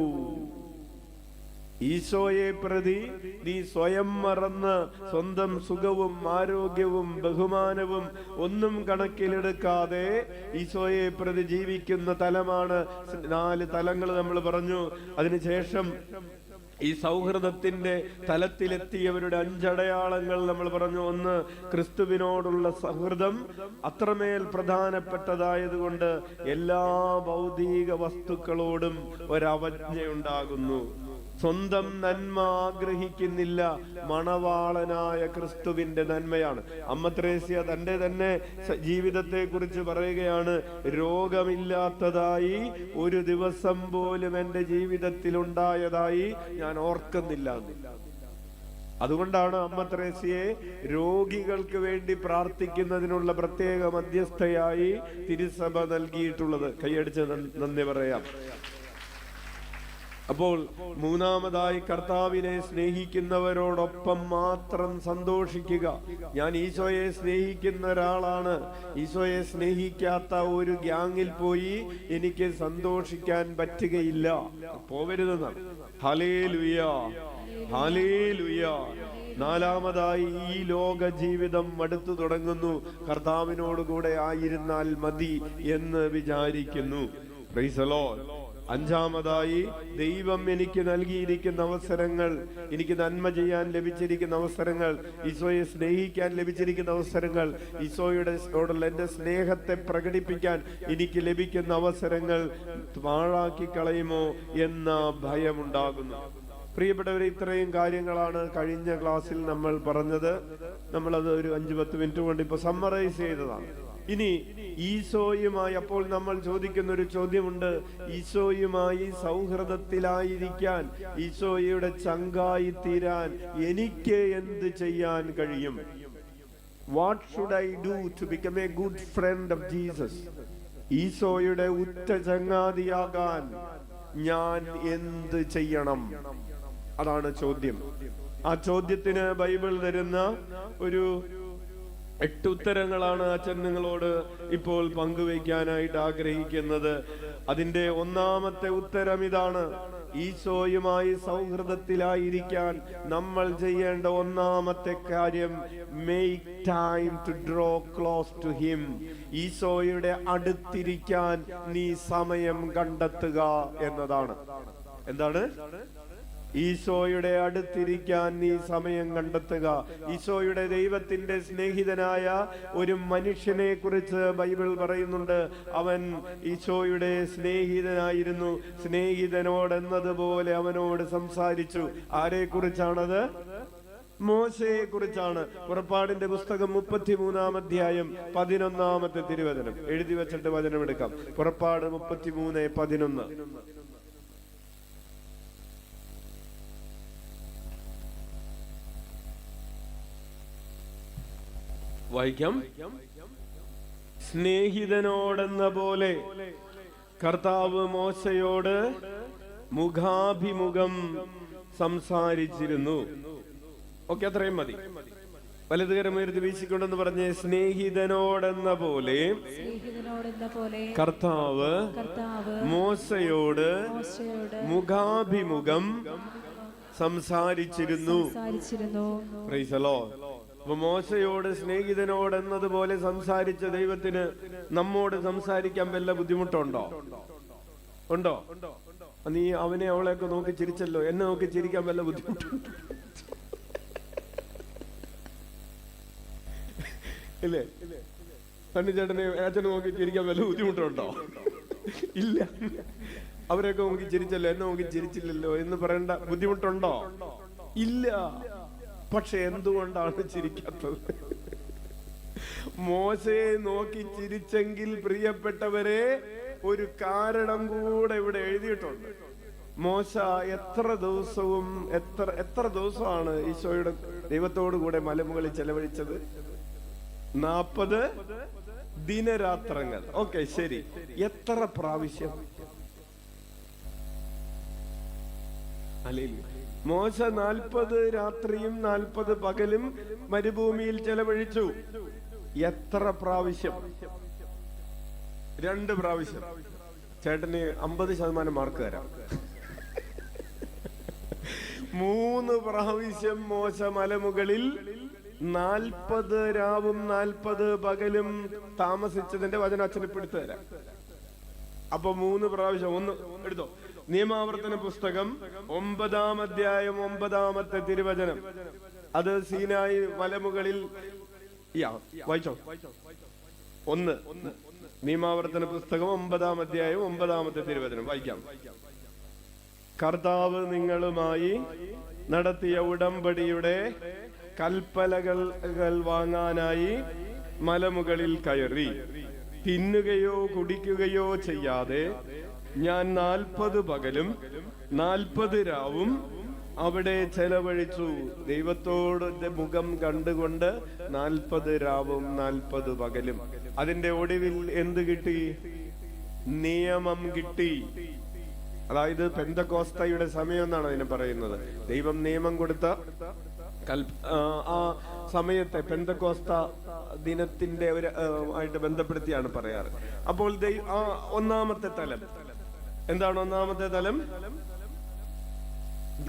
ഈശോയെ പ്രതി നീ സ്വയം മറന്ന് സ്വന്തം സുഖവും ആരോഗ്യവും ബഹുമാനവും ഒന്നും കണക്കിലെടുക്കാതെ ഈശോയെ പ്രതി ജീവിക്കുന്ന തലമാണ്. 4 തലങ്ങൾ നമ്മൾ പറഞ്ഞു. അതിനുശേഷം ഈ സൗഹൃദത്തിന്റെ തലത്തിലെത്തിയവരുടെ 5 അടയാളങ്ങൾ നമ്മൾ പറഞ്ഞു. 1, ക്രിസ്തുവിനോടുള്ള സൗഹൃദം അത്രമേൽ പ്രധാനപ്പെട്ടതായതുകൊണ്ട് എല്ലാ ഭൗതിക വസ്തുക്കളോടും ഒരവജ്ഞയുണ്ടാകുന്നു. സ്വന്തം നന്മ ആഗ്രഹിക്കുന്നില്ല, മണവാളനായ ക്രിസ്തുവിന്റെ നന്മയാണ്. അമ്മ ത്രേസ്യ തന്റെ തന്നെ ജീവിതത്തെ കുറിച്ച് പറയുകയാണ്, രോഗമില്ലാത്തതായി ഒരു ദിവസം പോലും എന്റെ ജീവിതത്തിൽ ഉണ്ടായതായി ഞാൻ ഓർക്കുന്നില്ല. അതുകൊണ്ടാണ് അമ്മ ത്രേസ്യയെ രോഗികൾക്ക് വേണ്ടി പ്രാർത്ഥിക്കുന്നതിനുള്ള പ്രത്യേക മധ്യസ്ഥയായി തിരുസഭ നൽകിയിട്ടുള്ളത്. കൈയടിച്ച് നന്ദി പറയാം. അപ്പോൾ മൂന്നാമതായി, കർത്താവിനെ സ്നേഹിക്കുന്നവരോടൊപ്പം മാത്രം സന്തോഷിക്കുക. ഞാൻ ഈശോയെ സ്നേഹിക്കുന്ന ഒരാളാണ്, ഈശോയെ സ്നേഹിക്കാത്ത ഒരു ഗ്യാങ്ങിൽ പോയി എനിക്ക് സന്തോഷിക്കാൻ പറ്റുകയില്ല, പോവരുതെന്നാണ്. Hallelujah, hallelujah. നാലാമതായി, ഈ ലോക ജീവിതം മടുത്തു തുടങ്ങുന്നു, കർത്താവിനോടുകൂടെ ആയിരുന്നാൽ മതി എന്ന് വിചാരിക്കുന്നു. Praise the Lord. അഞ്ചാമതായി, ദൈവം എനിക്ക് നൽകിയിരിക്കുന്ന അവസരങ്ങൾ, എനിക്ക് നന്മ ചെയ്യാൻ ലഭിച്ചിരിക്കുന്ന അവസരങ്ങൾ, ഈശോയെ സ്നേഹിക്കാൻ ലഭിച്ചിരിക്കുന്ന അവസരങ്ങൾ, ഈശോയോടുള്ള എന്റെ സ്നേഹത്തെ പ്രകടിപ്പിക്കാൻ എനിക്ക് ലഭിക്കുന്ന അവസരങ്ങൾ പാഴാക്കി കളയുമോ എന്ന ഭയമുണ്ടാകുന്നു. പ്രിയപ്പെട്ടവരെ, ഇത്രയും കാര്യങ്ങളാണ് കഴിഞ്ഞ ക്ലാസ്സിൽ നമ്മൾ പറഞ്ഞത്. നമ്മളത് ഒരു 5-10 മിനിറ്റ് കൊണ്ട് ഇപ്പൊ സമ്മറൈസ് ചെയ്തതാണ്. ഇനി ഈശോയുമായി, അപ്പോൾ നമ്മൾ ചോദിക്കുന്ന ഒരു ചോദ്യമുണ്ട്, ഈശോയുമായി സൗഹൃദത്തിലായിരിക്കാൻ, ഈശോയുടെ ചങ്കായി തീരാൻ എനിക്ക് എന്ത് ചെയ്യാൻ കഴിയും? What should I do to become a good friend of Jesus? ഈശോയുടെ ഉറ്റ ചങ്ങാതിയാകാൻ ഞാൻ എന്ത് ചെയ്യണം? അതാണ് ചോദ്യം. ആ ചോദ്യത്തിന് ബൈബിൾ തരുന്ന ഒരു 8 ഉത്തരങ്ങളാണ് അച്ഛൻ നിങ്ങളോട് ഇപ്പോൾ പങ്കുവയ്ക്കാനായിട്ട് ആഗ്രഹിക്കുന്നത്. അതിന്റെ ഒന്നാമത്തെ ഉത്തരം ഇതാണ്: ഈശോയുമായി സൗഹൃദത്തിലായിരിക്കാൻ നമ്മൾ ചെയ്യേണ്ട ഒന്നാമത്തെ കാര്യം, make time to draw close to him. ഈശോയുടെ അടുത്തിരിക്കാൻ നീ സമയം കണ്ടെത്തുക എന്നതാണ്. എന്താണ്? ഈശോയുടെ അടുത്തിരിക്കാൻ നീ സമയം കണ്ടെത്തുക. ഈശോയുടെ ദൈവത്തിന്റെ സ്നേഹിതനായ ഒരു മനുഷ്യനെ കുറിച്ച് ബൈബിൾ പറയുന്നുണ്ട്. അവൻ ഈശോയുടെ സ്നേഹിതനായിരുന്നു. സ്നേഹിതനോട് എന്നതുപോലെ അവനോട് സംസാരിച്ചു. ആരെ കുറിച്ചാണത്? മോശയെ കുറിച്ചാണ്. പുറപ്പാടിന്റെ പുസ്തകം 33-ാം അധ്യായം 11-ാമത്തെ തിരുവചനം എഴുതി വെച്ചിട്ട് വചനം എടുക്കാം. പുറപ്പാട് 33:11. വായിക്കാം. സ്നേഹിതനോടെന്ന പോലെ കർത്താവ് മോശയോട് മുഖാഭിമുഖം സംസാരിച്ചിരുന്നു. ഓക്കെ, അത്രയും മതി. വലതുകരം ഉയർത്തി വീശിക്കൊണ്ടെന്ന് പറഞ്ഞ്, സ്നേഹിതനോടെന്ന പോലെ കർത്താവ് മോശയോട് മുഖാഭിമുഖം സംസാരിച്ചിരുന്നു. Price the Lord. അപ്പൊ മോശയോട് സ്നേഹിതനോട് എന്നതുപോലെ സംസാരിച്ച ദൈവത്തിന് നമ്മോട് സംസാരിക്കാൻ വല്ല ബുദ്ധിമുട്ടുണ്ടോ? ഉണ്ടോ? നീ അവനെ അവളെയൊക്കെ നോക്കി ചിരിച്ചല്ലോ, എന്നെ നോക്കി ചിരിക്കാൻ വല്ല ബുദ്ധിമുട്ടുണ്ടോ? ഇല്ലേ? തണ്ണിച്ചേട്ടനെ അച്ഛനെ നോക്കി ചിരിക്കാൻ വല്ല ബുദ്ധിമുട്ടുണ്ടോ? ഇല്ല. അവരെയൊക്കെ നോക്കി ചിരിച്ചല്ലോ, എന്നെ നോക്കി ചിരിച്ചില്ലല്ലോ എന്ന് പറയേണ്ട ബുദ്ധിമുട്ടുണ്ടോ? ഇല്ല. പക്ഷെ എന്തുകൊണ്ടാണ് ചിരിക്കാത്തത്? മോശയെ നോക്കി ചിരിച്ചെങ്കിൽ പ്രിയപ്പെട്ടവരെ, ഒരു കാരണം കൂടെ ഇവിടെ എഴുതിയിട്ടുണ്ട്. മോശ എത്ര ദിവസമാണ് ഈശോയുടെ ദൈവത്തോടു കൂടെ മലമുകളിൽ ചെലവഴിച്ചത്? 40 ദിനരാത്രങ്ങൾ. ഓക്കെ, ശരി. എത്ര പ്രാവശ്യം? ഹല്ലേലൂയ. മോശ 40 രാത്രിയും 40 പകലും മരുഭൂമിയിൽ ചെലവഴിച്ചു. എത്ര പ്രാവശ്യം? 2 പ്രാവശ്യം. ചേട്ടന് 50% മാർക്ക് തരാം. 3 പ്രാവശ്യം മോശ മലമുകളിൽ 40 രാവും 40 പകലും താമസിച്ചതിന്റെ വചനം അച്ഛന് പിടിച്ചു തരാം. അപ്പൊ 3 പ്രാവശ്യം. ഒന്ന് എടുത്തോ. നിയമാവർത്തന പുസ്തകം 9-ാം അധ്യായം 9-ാമത്തെ തിരുവചനം. അത് സീനായി മലമുകളിൽ വായിച്ചോ. 1 നിയമാവർത്തന പുസ്തകം 9-ാം അധ്യായം 9-ാമത്തെ തിരുവചനം വായിക്കാം. കർത്താവ് നിങ്ങളുമായി നടത്തിയ ഉടമ്പടിയുടെ കൽപ്പലകൾ വാങ്ങാനായി മലമുകളിൽ കയറി. തിന്നുകയോ കുടിക്കുകയോ ചെയ്യാതെ ഞാൻ 40 പകലും 40 രാവും അവിടെ ചെലവഴിച്ചു. ദൈവത്തോട് മുഖം കണ്ടുകൊണ്ട് 40 രാവും 40 പകലും. അതിന്റെ ഒടുവിൽ എന്ത് കിട്ടി? നിയമം കിട്ടി. അതായത് പെന്തക്കോസ്തയുടെ സമയം എന്നാണ് അതിനെ പറയുന്നത്. ദൈവം നിയമം കൊടുത്ത ആ സമയത്തെ പെന്തക്കോസ്ത ദിനത്തിന്റെ ആയിട്ട് ബന്ധപ്പെടുത്തിയാണ് പറയാറ്. അപ്പോൾ ഒന്നാമത്തെ തലം എന്താണ്? ഒന്നാമത്തെ തലം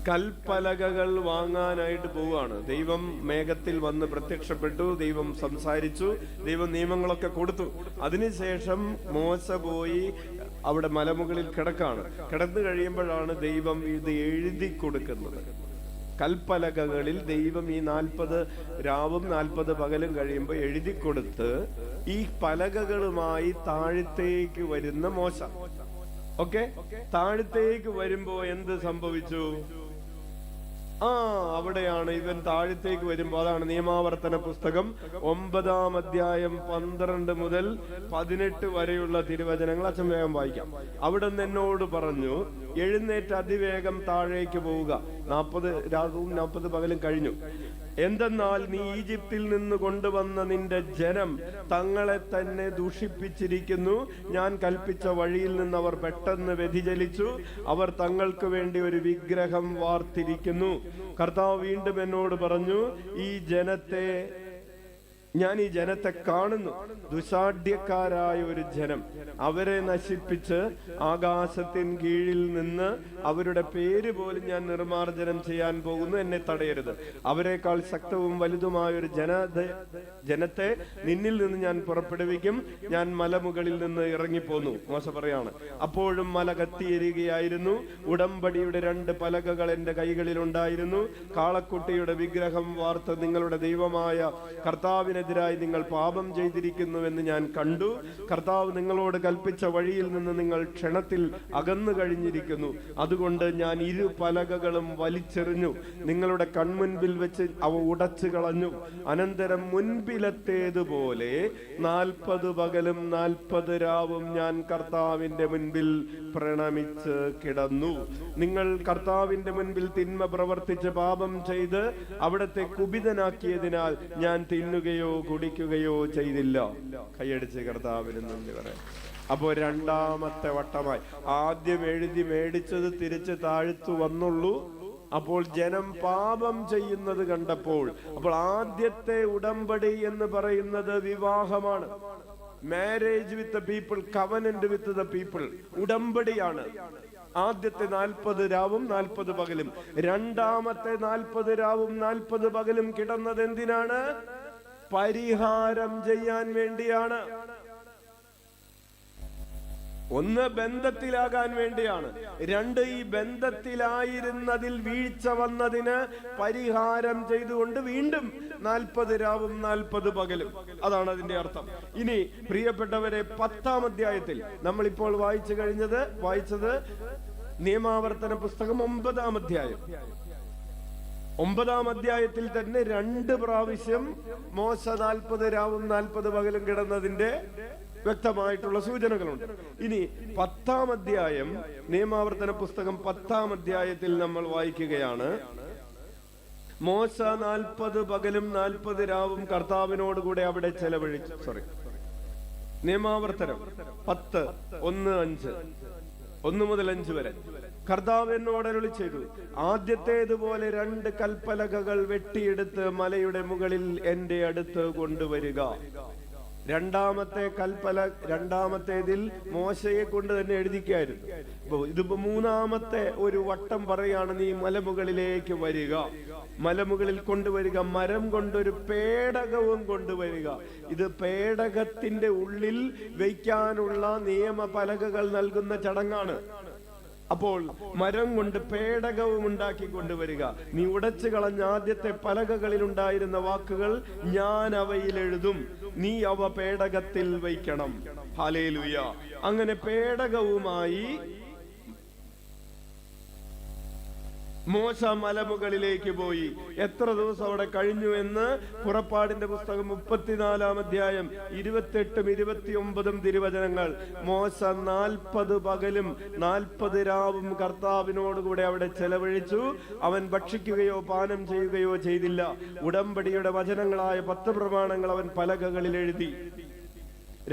കൽപ്പലകകൾ വാങ്ങാനായിട്ട് പോവുകയാണ്. ദൈവം മേഘത്തിൽ വന്ന് പ്രത്യക്ഷപ്പെട്ടു, ദൈവം സംസാരിച്ചു, ദൈവം നിയമങ്ങളൊക്കെ കൊടുത്തു. അതിനുശേഷം മോശ പോയി അവിടെ മലമുകളിൽ കിടക്കാണ്. കിടന്നു കഴിയുമ്പോഴാണ് ദൈവം ഇത് എഴുതി കൊടുക്കുന്നത്. കൽപ്പലകകളിൽ ദൈവം ഈ 40 രാവും 40 പകലും കഴിയുമ്പോൾ എഴുതി കൊടുത്ത് ഈ പലകകളുമായി താഴത്തേക്ക് വരുന്ന മോശ. ഓക്കെ, താഴത്തേക്ക് വരുമ്പോ എന്ത് സംഭവിച്ചു? അവിടെയാണ് ഇവൻ താഴത്തേക്ക് വരുമ്പോ, അതാണ് നിയമാവർത്തന പുസ്തകം 9-ാം അധ്യായം 12 മുതൽ 18 വരെയുള്ള തിരുവചനങ്ങൾ. അച്ഛൻ വേഗം വായിക്കാം. അവിടെ നിന്ന് എന്നോട് പറഞ്ഞു, എഴുന്നേറ്റ് അതിവേഗം താഴേക്ക് പോവുക. 40 രാവും 40 പകലും കഴിഞ്ഞു. എന്തെന്നാൽ നീ ഈജിപ്തിൽ നിന്ന് കൊണ്ടുവന്ന നിന്റെ ജനം തങ്ങളെ തന്നെ ദൂഷിപ്പിച്ചിരിക്കുന്നു. ഞാൻ കൽപ്പിച്ച വഴിയിൽ നിന്ന് അവർ പെട്ടെന്ന് വ്യതിചലിച്ചു. അവർ തങ്ങൾക്ക് വേണ്ടി ഒരു വിഗ്രഹം വാർത്തിരിക്കുന്നു. കർത്താവ് വീണ്ടും എന്നോട് പറഞ്ഞു, ഞാൻ ഈ ജനത്തെ കാണുന്നു, ദുശാഠ്യക്കാരായ ഒരു ജനം. അവരെ നശിപ്പിച്ച് ആകാശത്തിന് കീഴിൽ നിന്ന് അവരുടെ പേര് പോലും ഞാൻ നിർമാർജനം ചെയ്യാൻ പോകുന്നു. എന്നെ തടയരുത്. അവരെക്കാൾ ശക്തവും വലുതുമായ ഒരു ജനത്തെ നിന്നിൽ നിന്ന് ഞാൻ പുറപ്പെടുവിക്കും. ഞാൻ മലമുകളിൽ നിന്ന് ഇറങ്ങിപ്പോന്നു. മോശ പറയാണ്. അപ്പോഴും മല കത്തിയെരികയായിരുന്നു. ഉടമ്പടിയുടെ 2 പലകകൾ എന്റെ കൈകളിൽ ഉണ്ടായിരുന്നു. കാളക്കുട്ടിയുടെ വിഗ്രഹം വാർത്ത് നിങ്ങളുടെ ദൈവമായ കർത്താവിനെതിരായി നിങ്ങൾ പാപം ചെയ്തിരിക്കുന്നുവെന്ന് ഞാൻ കണ്ടു. കർത്താവ് നിങ്ങളോട് കൽപ്പിച്ച വഴിയിൽ നിന്ന് നിങ്ങൾ ക്ഷണത്തിൽ അകന്നു കഴിഞ്ഞിരിക്കുന്നു. അതുകൊണ്ട് ഞാൻ 2 പലകകളും വലിച്ചെറിഞ്ഞു. നിങ്ങളുടെ കൺമുൻപിൽ വെച്ച് അവ ഉടച്ചു കളഞ്ഞു. അനന്തരം മുൻപിലത്തേതുപോലെ 40 പകലും 40 രാവും ഞാൻ കർത്താവിന്റെ മുൻപിൽ പ്രണമിച്ച് കിടന്നു. നിങ്ങൾ കർത്താവിന്റെ മുൻപിൽ തിന്മ പ്രവർത്തിച്ച് പാപം ചെയ്ത് അവിടത്തെ കുപിതനാക്കിയതിനാൽ ഞാൻ തിന്നുകയോ കുടിക്കുകയോ ചെയ്തില്ല. കൈയടിച്ച് കർത്താവിന് നന്ദി പറയാം. അപ്പോ 2ാമത്തെ വട്ടമായി. ആദ്യം എഴുതി മേടിച്ചത് തിരിച്ച് താഴ്ത്തു വന്നുള്ളൂ. അപ്പോൾ ജനം പാപം ചെയ്യുന്നത് കണ്ടപ്പോൾ, അപ്പോൾ ആദ്യത്തെ ഉടമ്പടി എന്ന് പറയുന്നത് വിവാഹമാണ്. Marriage with the people, covenant with the people. ഉടമ്പടിയാണ്. ആദ്യത്തെ 40 രാവും 40 പകലും. 2ാമത്തെ 40 രാവും 40 പകലും കിടന്നത് എന്തിനാണ്? പരിഹാരം ചെയ്യാൻ വേണ്ടിയാണ്. ഒന്ന്, ബന്ധത്തിലാകാൻ വേണ്ടിയാണ്. 2, ഈ ബന്ധത്തിലായിരുന്നതിൽ വീഴ്ച വന്നതിന് പരിഹാരം ചെയ്തുകൊണ്ട് വീണ്ടും 40 രാവും 40 പകലും. അതാണ് അതിന്റെ അർത്ഥം. ഇനി പ്രിയപ്പെട്ടവരെ, 10-ാം അധ്യായത്തിൽ നമ്മളിപ്പോൾ വായിച്ചത് നിയമാവർത്തന പുസ്തകം 9-ാം അധ്യായം. 9-ാം അധ്യായത്തിൽ തന്നെ 2 പ്രാവശ്യം മോശ 40 രാവും 40 പകലും കിടന്നതിന്റെ വ്യക്തമായിട്ടുള്ള സൂചനകളുണ്ട്. ഇനി 10-ാം അധ്യായം, നിയമാവർത്തന പുസ്തകം 10-ാം അധ്യായത്തിൽ നമ്മൾ വായിക്കുകയാണ്. മോശ 40 പകലും 40 രാവും കർത്താവിനോട് കൂടെ അവിടെ ചെലവഴിച്ചു. നിയമാവർത്തനം 10, 1 മുതൽ 5 വരെ. കർത്താവ് എന്നോട് അരുളി ചെയ്തു, ആദ്യത്തേതുപോലെ 2 കൽപ്പലകകൾ വെട്ടിയെടുത്ത് മലയുടെ മുകളിൽ എന്റെ അടുത്ത് കൊണ്ടുവരിക. 2ാമത്തേതിൽ മോശയെ കൊണ്ട് തന്നെ എഴുതിക്കായിരുന്നു. ഇതിപ്പോ 3ാമത്തെ ഒരു വട്ടം പറയാണ്, നീ മലമുകളിലേക്ക് വരിക, മലമുകളിൽ കൊണ്ടുവരിക, മരം കൊണ്ടൊരു പേടകവും കൊണ്ടുവരിക. ഇത് പേടകത്തിന്റെ ഉള്ളിൽ വയ്ക്കാനുള്ള നിയമപലകകൾ നൽകുന്ന ചടങ്ങാണ്. അപ്പോൾ മരം കൊണ്ട് പേടകവും ഉണ്ടാക്കി കൊണ്ടുവരിക. നീ ഉടച്ചു കളഞ്ഞ ആദ്യത്തെ പലകകളിൽ ഉണ്ടായിരുന്ന വാക്കുകൾ ഞാൻ അവയിൽ എഴുതും. നീ അവ പേടകത്തിൽ വയ്ക്കണം. ഹല്ലേലൂയ. അങ്ങനെ പേടകവുമായി മോശ മലമുകളിലേക്ക് പോയി. എത്ര ദിവസം അവിടെ കഴിഞ്ഞു എന്ന് പുറപ്പാടിന്റെ പുസ്തകം 34-ാം അധ്യായം 28-ഉം 29-ഉം തിരുവചനങ്ങൾ. മോശ 40 പകലും 40 രാവും കർത്താവിനോടുകൂടെ അവിടെ ചെലവഴിച്ചു. അവൻ ഭക്ഷിക്കുകയോ പാനം ചെയ്യുകയോ ചെയ്തില്ല. ഉടമ്പടിയുടെ വചനങ്ങളായ 10 പ്രമാണങ്ങൾ അവൻ പലകകളിൽ എഴുതി.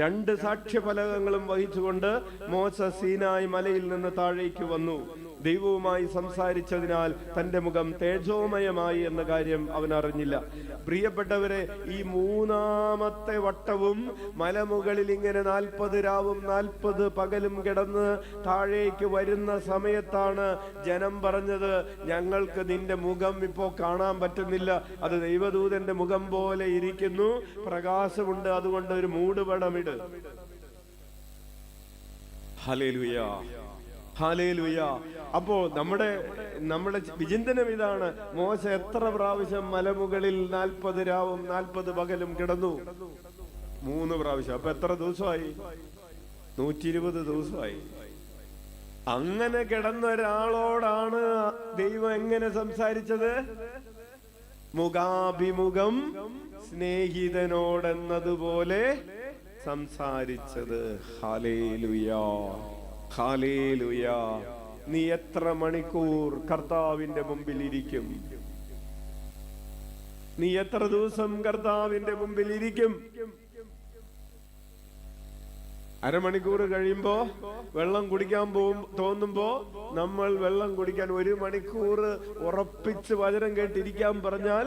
2 സാക്ഷ്യഫലകങ്ങളും വഹിച്ചുകൊണ്ട് മോശ സീനായി മലയിൽ നിന്ന് താഴേക്ക് വന്നു. ദൈവവുമായി സംസാരിച്ചതിനാൽ തന്റെ മുഖം തേജോമയമായി എന്ന കാര്യം അവൻ അറിഞ്ഞില്ല. പ്രിയപ്പെട്ടവരെ, ഈ 3-ാമത്തെ വട്ടവും മലമുകളിൽ ഇങ്ങനെ 40 രാവും 40 പകലും കിടന്ന് താഴേക്ക് വരുന്ന സമയത്താണ് ജനം പറഞ്ഞത്, ഞങ്ങൾക്ക് നിന്റെ മുഖം ഇപ്പോ കാണാൻ പറ്റുന്നില്ല, അത് ദൈവദൂതന്റെ മുഖം പോലെ ഇരിക്കുന്നു, പ്രകാശമുണ്ട്, അതുകൊണ്ട് ഒരു മൂടുപടമിട്. Hallelujah, hallelujah. അപ്പോ നമ്മുടെ വിചിന്തനം ഇതാണ്, മോശ എത്ര പ്രാവശ്യം മലമുകളിൽ 40 രാവും 40 പകലും കിടന്നു? 3 പ്രാവശ്യം. അപ്പൊ എത്ര ദിവസമായി? 120 ദിവസമായി. അങ്ങനെ കിടന്ന ഒരാളോടാണ് ദൈവം എങ്ങനെ സംസാരിച്ചത്? മുഖാഭിമുഖം സ്നേഹിതനോടെന്നതുപോലെ സംസാരിച്ചത്. Hallelujah, hallelujah. നീ എത്ര മണിക്കൂർ കർത്താവിന്റെ മുമ്പിൽ ഇരിക്കും? നീ എത്ര ദിവസം കർത്താവിന്റെ മുമ്പിൽ ഇരിക്കും? അരമണിക്കൂർ കഴിയുമ്പോ വെള്ളം കുടിക്കാൻ തോന്നുമ്പോ നമ്മൾ വെള്ളം കുടിക്കാൻ 1 മണിക്കൂർ ഉറപ്പിച്ച് വചനം കേട്ടിരിക്കാൻ പറഞ്ഞാൽ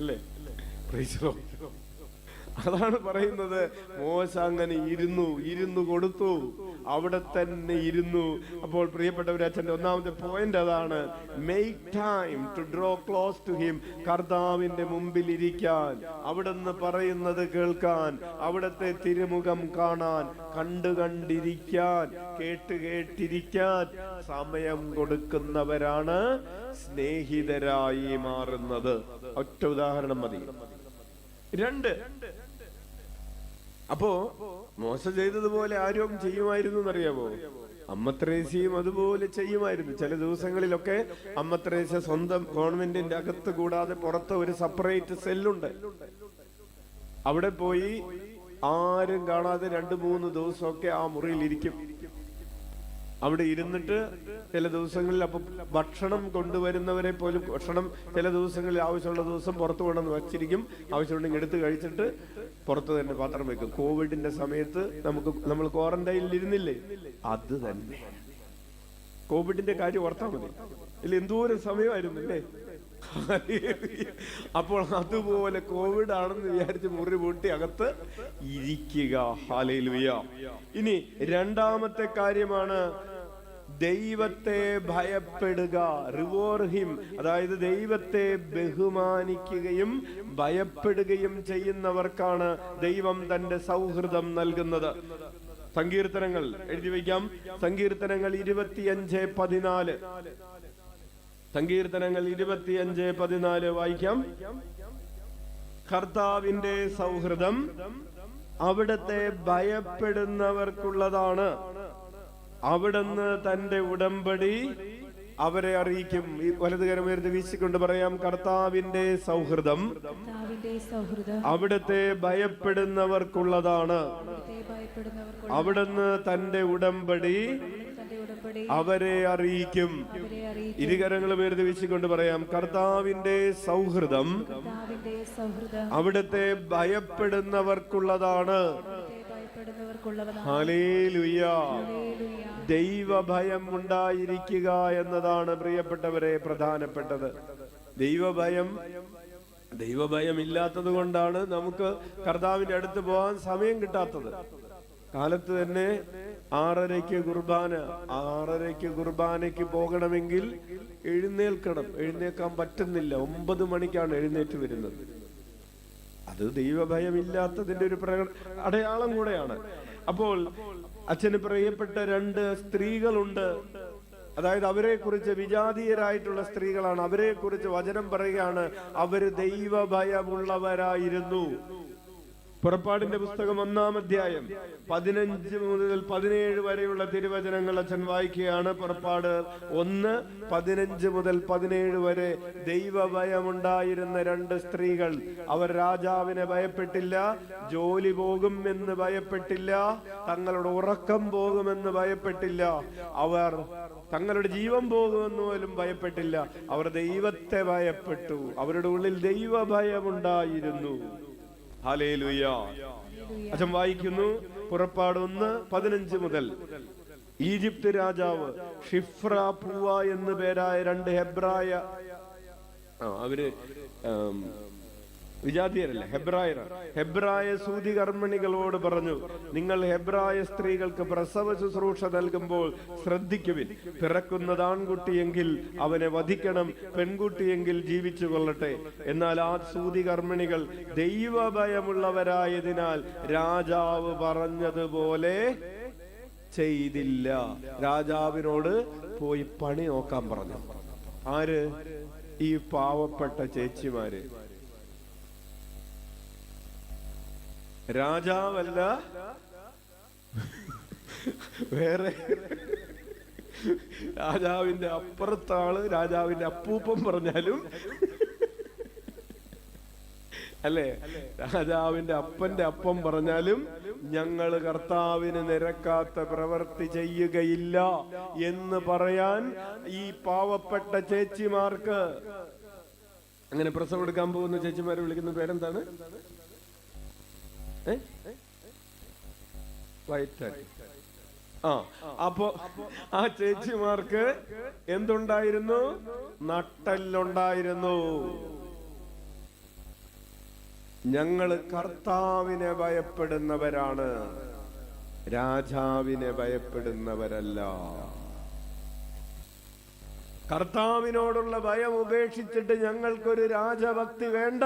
അല്ലേ? അതാണ് പറയുന്നത്. മോശ അങ്ങനെ ഇരുന്നു കൊടുത്തു, അവിടെ തന്നെ ഇരുന്നു. അപ്പോൾ പ്രിയപ്പെട്ടവരെ, അച്ഛന്റെ ഒന്നാമത്തെ പോയിന്റ് അതാണ്, make time to draw close to him. കർത്താവിന്റെ മുമ്പിൽ ഇരിക്കാൻ, അവിടുന്ന് പറയുന്നത് കേൾക്കാൻ, അവിടത്തെ തിരുമുഖം കാണാൻ, കണ്ടിരിക്കാൻ, കേട്ടിരിക്കാൻ സമയം കൊടുക്കുന്നവരാണ് സ്നേഹിതരായി മാറുന്നത്. ഒറ്റ ഉദാഹരണം മതി. 2, അപ്പോ മോശ ചെയ്തതുപോലെ ആരും ചെയ്യുമായിരുന്നു എന്നറിയാമോ? അമ്മ ത്രേസ്യയും അതുപോലെ ചെയ്യുമായിരുന്നു. ചില ദിവസങ്ങളിലൊക്കെ അമ്മ ത്രേസ്യ സ്വന്തം ഗവൺമെന്റിന്റെ അകത്ത് കൂടാതെ പുറത്ത് ഒരു സെപ്പറേറ്റ് സെല്ലുണ്ട്. അവിടെ പോയി ആരും കാണാതെ 2-3 ദിവസമൊക്കെ ആ മുറിയിൽ ഇരിക്കും. അവിടെ ഇരുന്നിട്ട് ചില ദിവസങ്ങളിൽ അപ്പൊ ഭക്ഷണം കൊണ്ടുവരുന്നവരെ പോലും ഭക്ഷണം ചില ദിവസങ്ങളിൽ ആവശ്യമുള്ള ദിവസം പുറത്തു കൊണ്ടുവന്ന് വച്ചിരിക്കും. ആവശ്യമുണ്ടെങ്കിൽ എടുത്ത് കഴിച്ചിട്ട് പുറത്ത് തന്നെ പാത്രം വെക്കും. കോവിഡിന്റെ സമയത്ത് നമ്മൾ ക്വാറന്റൈനിൽ ഇരുന്നില്ലേ, അത് തന്നെ. കോവിഡിന്റെ കാര്യം ഓർത്താൽ മതി. ഇല്ല, എന്തോരം സമയമായിരുന്നു അല്ലേ? അപ്പോൾ അതുപോലെ കോവിഡ് ആണെന്ന് വിചാരിച്ച് മുറി പൂട്ടി അകത്ത് ഇരിക്കുക. ഹല്ലേലൂയ. ഇനി 2-ാമത്തെ കാര്യമാണ് ദൈവത്തെ ഭയപ്പെടുക. റിവോർ ഹിം, അതായത് ദൈവത്തെ ബഹുമാനിക്കുകയും ഭയപ്പെടുകയും ചെയ്യുന്നവർക്കാണ് ദൈവം തന്റെ സൗഹൃദം നൽകുന്നത്. സങ്കീർത്തനങ്ങൾ എഴുതി വയ്ക്കാം. സങ്കീർത്തനങ്ങൾ 25:14. സങ്കീർത്തനങ്ങൾ 25:14 വായിക്കാം. കർത്താവിന്റെ സൗഹൃദം അവിടത്തെ ഭയപ്പെടുന്നവർക്കുള്ളതാണ്, അവിടുന്ന് തന്റെ ഉടമ്പടി അവരെ അറിയിക്കും. ഈ വലതുകരം ഉയർത്തി വീശിക്കൊണ്ട് പറയാം, കർത്താവിന്റെ സൗഹൃദം അവിടുത്തെ ഭയപ്പെടുന്നവർക്കുള്ളതാണ്, അവിടുന്ന് തന്റെ ഉടമ്പടി അവരെ അറിയിക്കും. ഇരുകരങ്ങളും ഉയർത്തി വീശിക്കൊണ്ട് പറയാം, കർത്താവിന്റെ സൗഹൃദം അവിടുത്തെ ഭയപ്പെടുന്നവർക്കുള്ളതാണ്. ഹല്ലേലൂയ. ദൈവഭയം ഉണ്ടായിരിക്കുക എന്നതാണ് പ്രിയപ്പെട്ടവരെ പ്രധാനപ്പെട്ടത്. ദൈവഭയം ഇല്ലാത്തത് കൊണ്ടാണ് നമുക്ക് കർത്താവിന്റെ അടുത്ത് പോകാൻ സമയം കിട്ടാത്തത്. കാലത്ത് തന്നെ 6:30 കുർബാന. 6:30 കുർബാനയ്ക്ക് പോകണമെങ്കിൽ എഴുന്നേൽക്കാൻ പറ്റുന്നില്ല. 9 മണിക്കാണ് എഴുന്നേറ്റ് വരുന്നത്. അത് ദൈവഭയമില്ലാത്തതിന്റെ ഒരു അടയാളം കൂടെയാണ്. അപ്പോൾ അച്ഛന് പ്രിയപ്പെട്ട 2 സ്ത്രീകളുണ്ട്. അതായത് അവരെ കുറിച്ച് വിജാതീയരായിട്ടുള്ള സ്ത്രീകളാണ്. അവരെ കുറിച്ച് വചനം പറയുകയാണ്, അവര് ദൈവഭയമുള്ളവരായിരുന്നു. പുറപ്പാടിന്റെ പുസ്തകം 1-ാം അധ്യായം 15 മുതൽ 17 വരെയുള്ള തിരുവചനങ്ങൾ അച്ഛൻ വായിക്കുകയാണ്. പുറപ്പാട് 1:15 മുതൽ 17 വരെ. ദൈവഭയമുണ്ടായിരുന്ന 2 സ്ത്രീകൾ. അവർ രാജാവിനെ ഭയപ്പെട്ടില്ല, ജോലി പോകും എന്ന് ഭയപ്പെട്ടില്ല, തങ്ങളുടെ ഉറക്കം പോകുമെന്ന് ഭയപ്പെട്ടില്ല, അവർ തങ്ങളുടെ ജീവൻ പോകുമെന്ന് പോലും ഭയപ്പെട്ടില്ല. അവർ ദൈവത്തെ ഭയപ്പെട്ടു. അവരുടെ ഉള്ളിൽ ദൈവഭയമുണ്ടായിരുന്നു. ഹല്ലേലൂയ. അച്ഛൻ വായിക്കുന്നു പുറപ്പാട് 1:15 മുതൽ. ഈജിപ്ത് രാജാവ് ഷിഫ്ര പൂവ എന്നു പേരായ 2 അവര് വിജാതിയരല്ല, ഹെബ്രായ സൂതികർമ്മിണികളോട് പറഞ്ഞു, നിങ്ങൾ ഹെബ്രായ സ്ത്രീകൾക്ക് പ്രസവ ശുശ്രൂഷ നൽകുമ്പോൾ ശ്രദ്ധിക്കുവിൻ. പിറക്കുന്നത് ആൺകുട്ടിയെങ്കിൽ അവനെ വധിക്കണം, പെൺകുട്ടിയെങ്കിൽ ജീവിച്ചു കൊള്ളട്ടെ. എന്നാൽ ആ സൂതികർമ്മിണികൾ ദൈവഭയമുള്ളവരായതിനാൽ രാജാവ് പറഞ്ഞതുപോലെ ചെയ്തില്ല. രാജാവിനോട് പോയി പണി നോക്കാൻ പറഞ്ഞു. ആര്? ഈ പാവപ്പെട്ട ചേച്ചിമാര്. രാജാവല്ല, വേറെ രാജാവിന്റെ അപ്പുറത്താള്, രാജാവിന്റെ അപ്പൂപ്പൻ പറഞ്ഞാലും അല്ലേ, രാജാവിന്റെ അപ്പന്റെ അപ്പം പറഞ്ഞാലും ഞങ്ങള് കർത്താവിന് നിരക്കാത്ത പ്രവൃത്തി ചെയ്യുകയില്ല എന്ന് പറയാൻ ഈ പാവപ്പെട്ട ചേച്ചിമാർക്ക്. അങ്ങനെ പ്രസവം എടുക്കാൻ പോകുന്ന ചേച്ചിമാരെ വിളിക്കുന്ന പേരെന്താണ്? അപ്പോ ആ ചേച്ചിമാർക്ക് എന്തുണ്ടായിരുന്നു? നട്ടെല്ലുണ്ടായിരുന്നു. ഞങ്ങള് കർത്താവിനെ ഭയപ്പെടുന്നവരാണ്, രാജാവിനെ ഭയപ്പെടുന്നവരല്ല. കർത്താവിനോടുള്ള ഭയം ഉപേക്ഷിച്ചിട്ട് ഞങ്ങൾക്കൊരു രാജഭക്തി വേണ്ട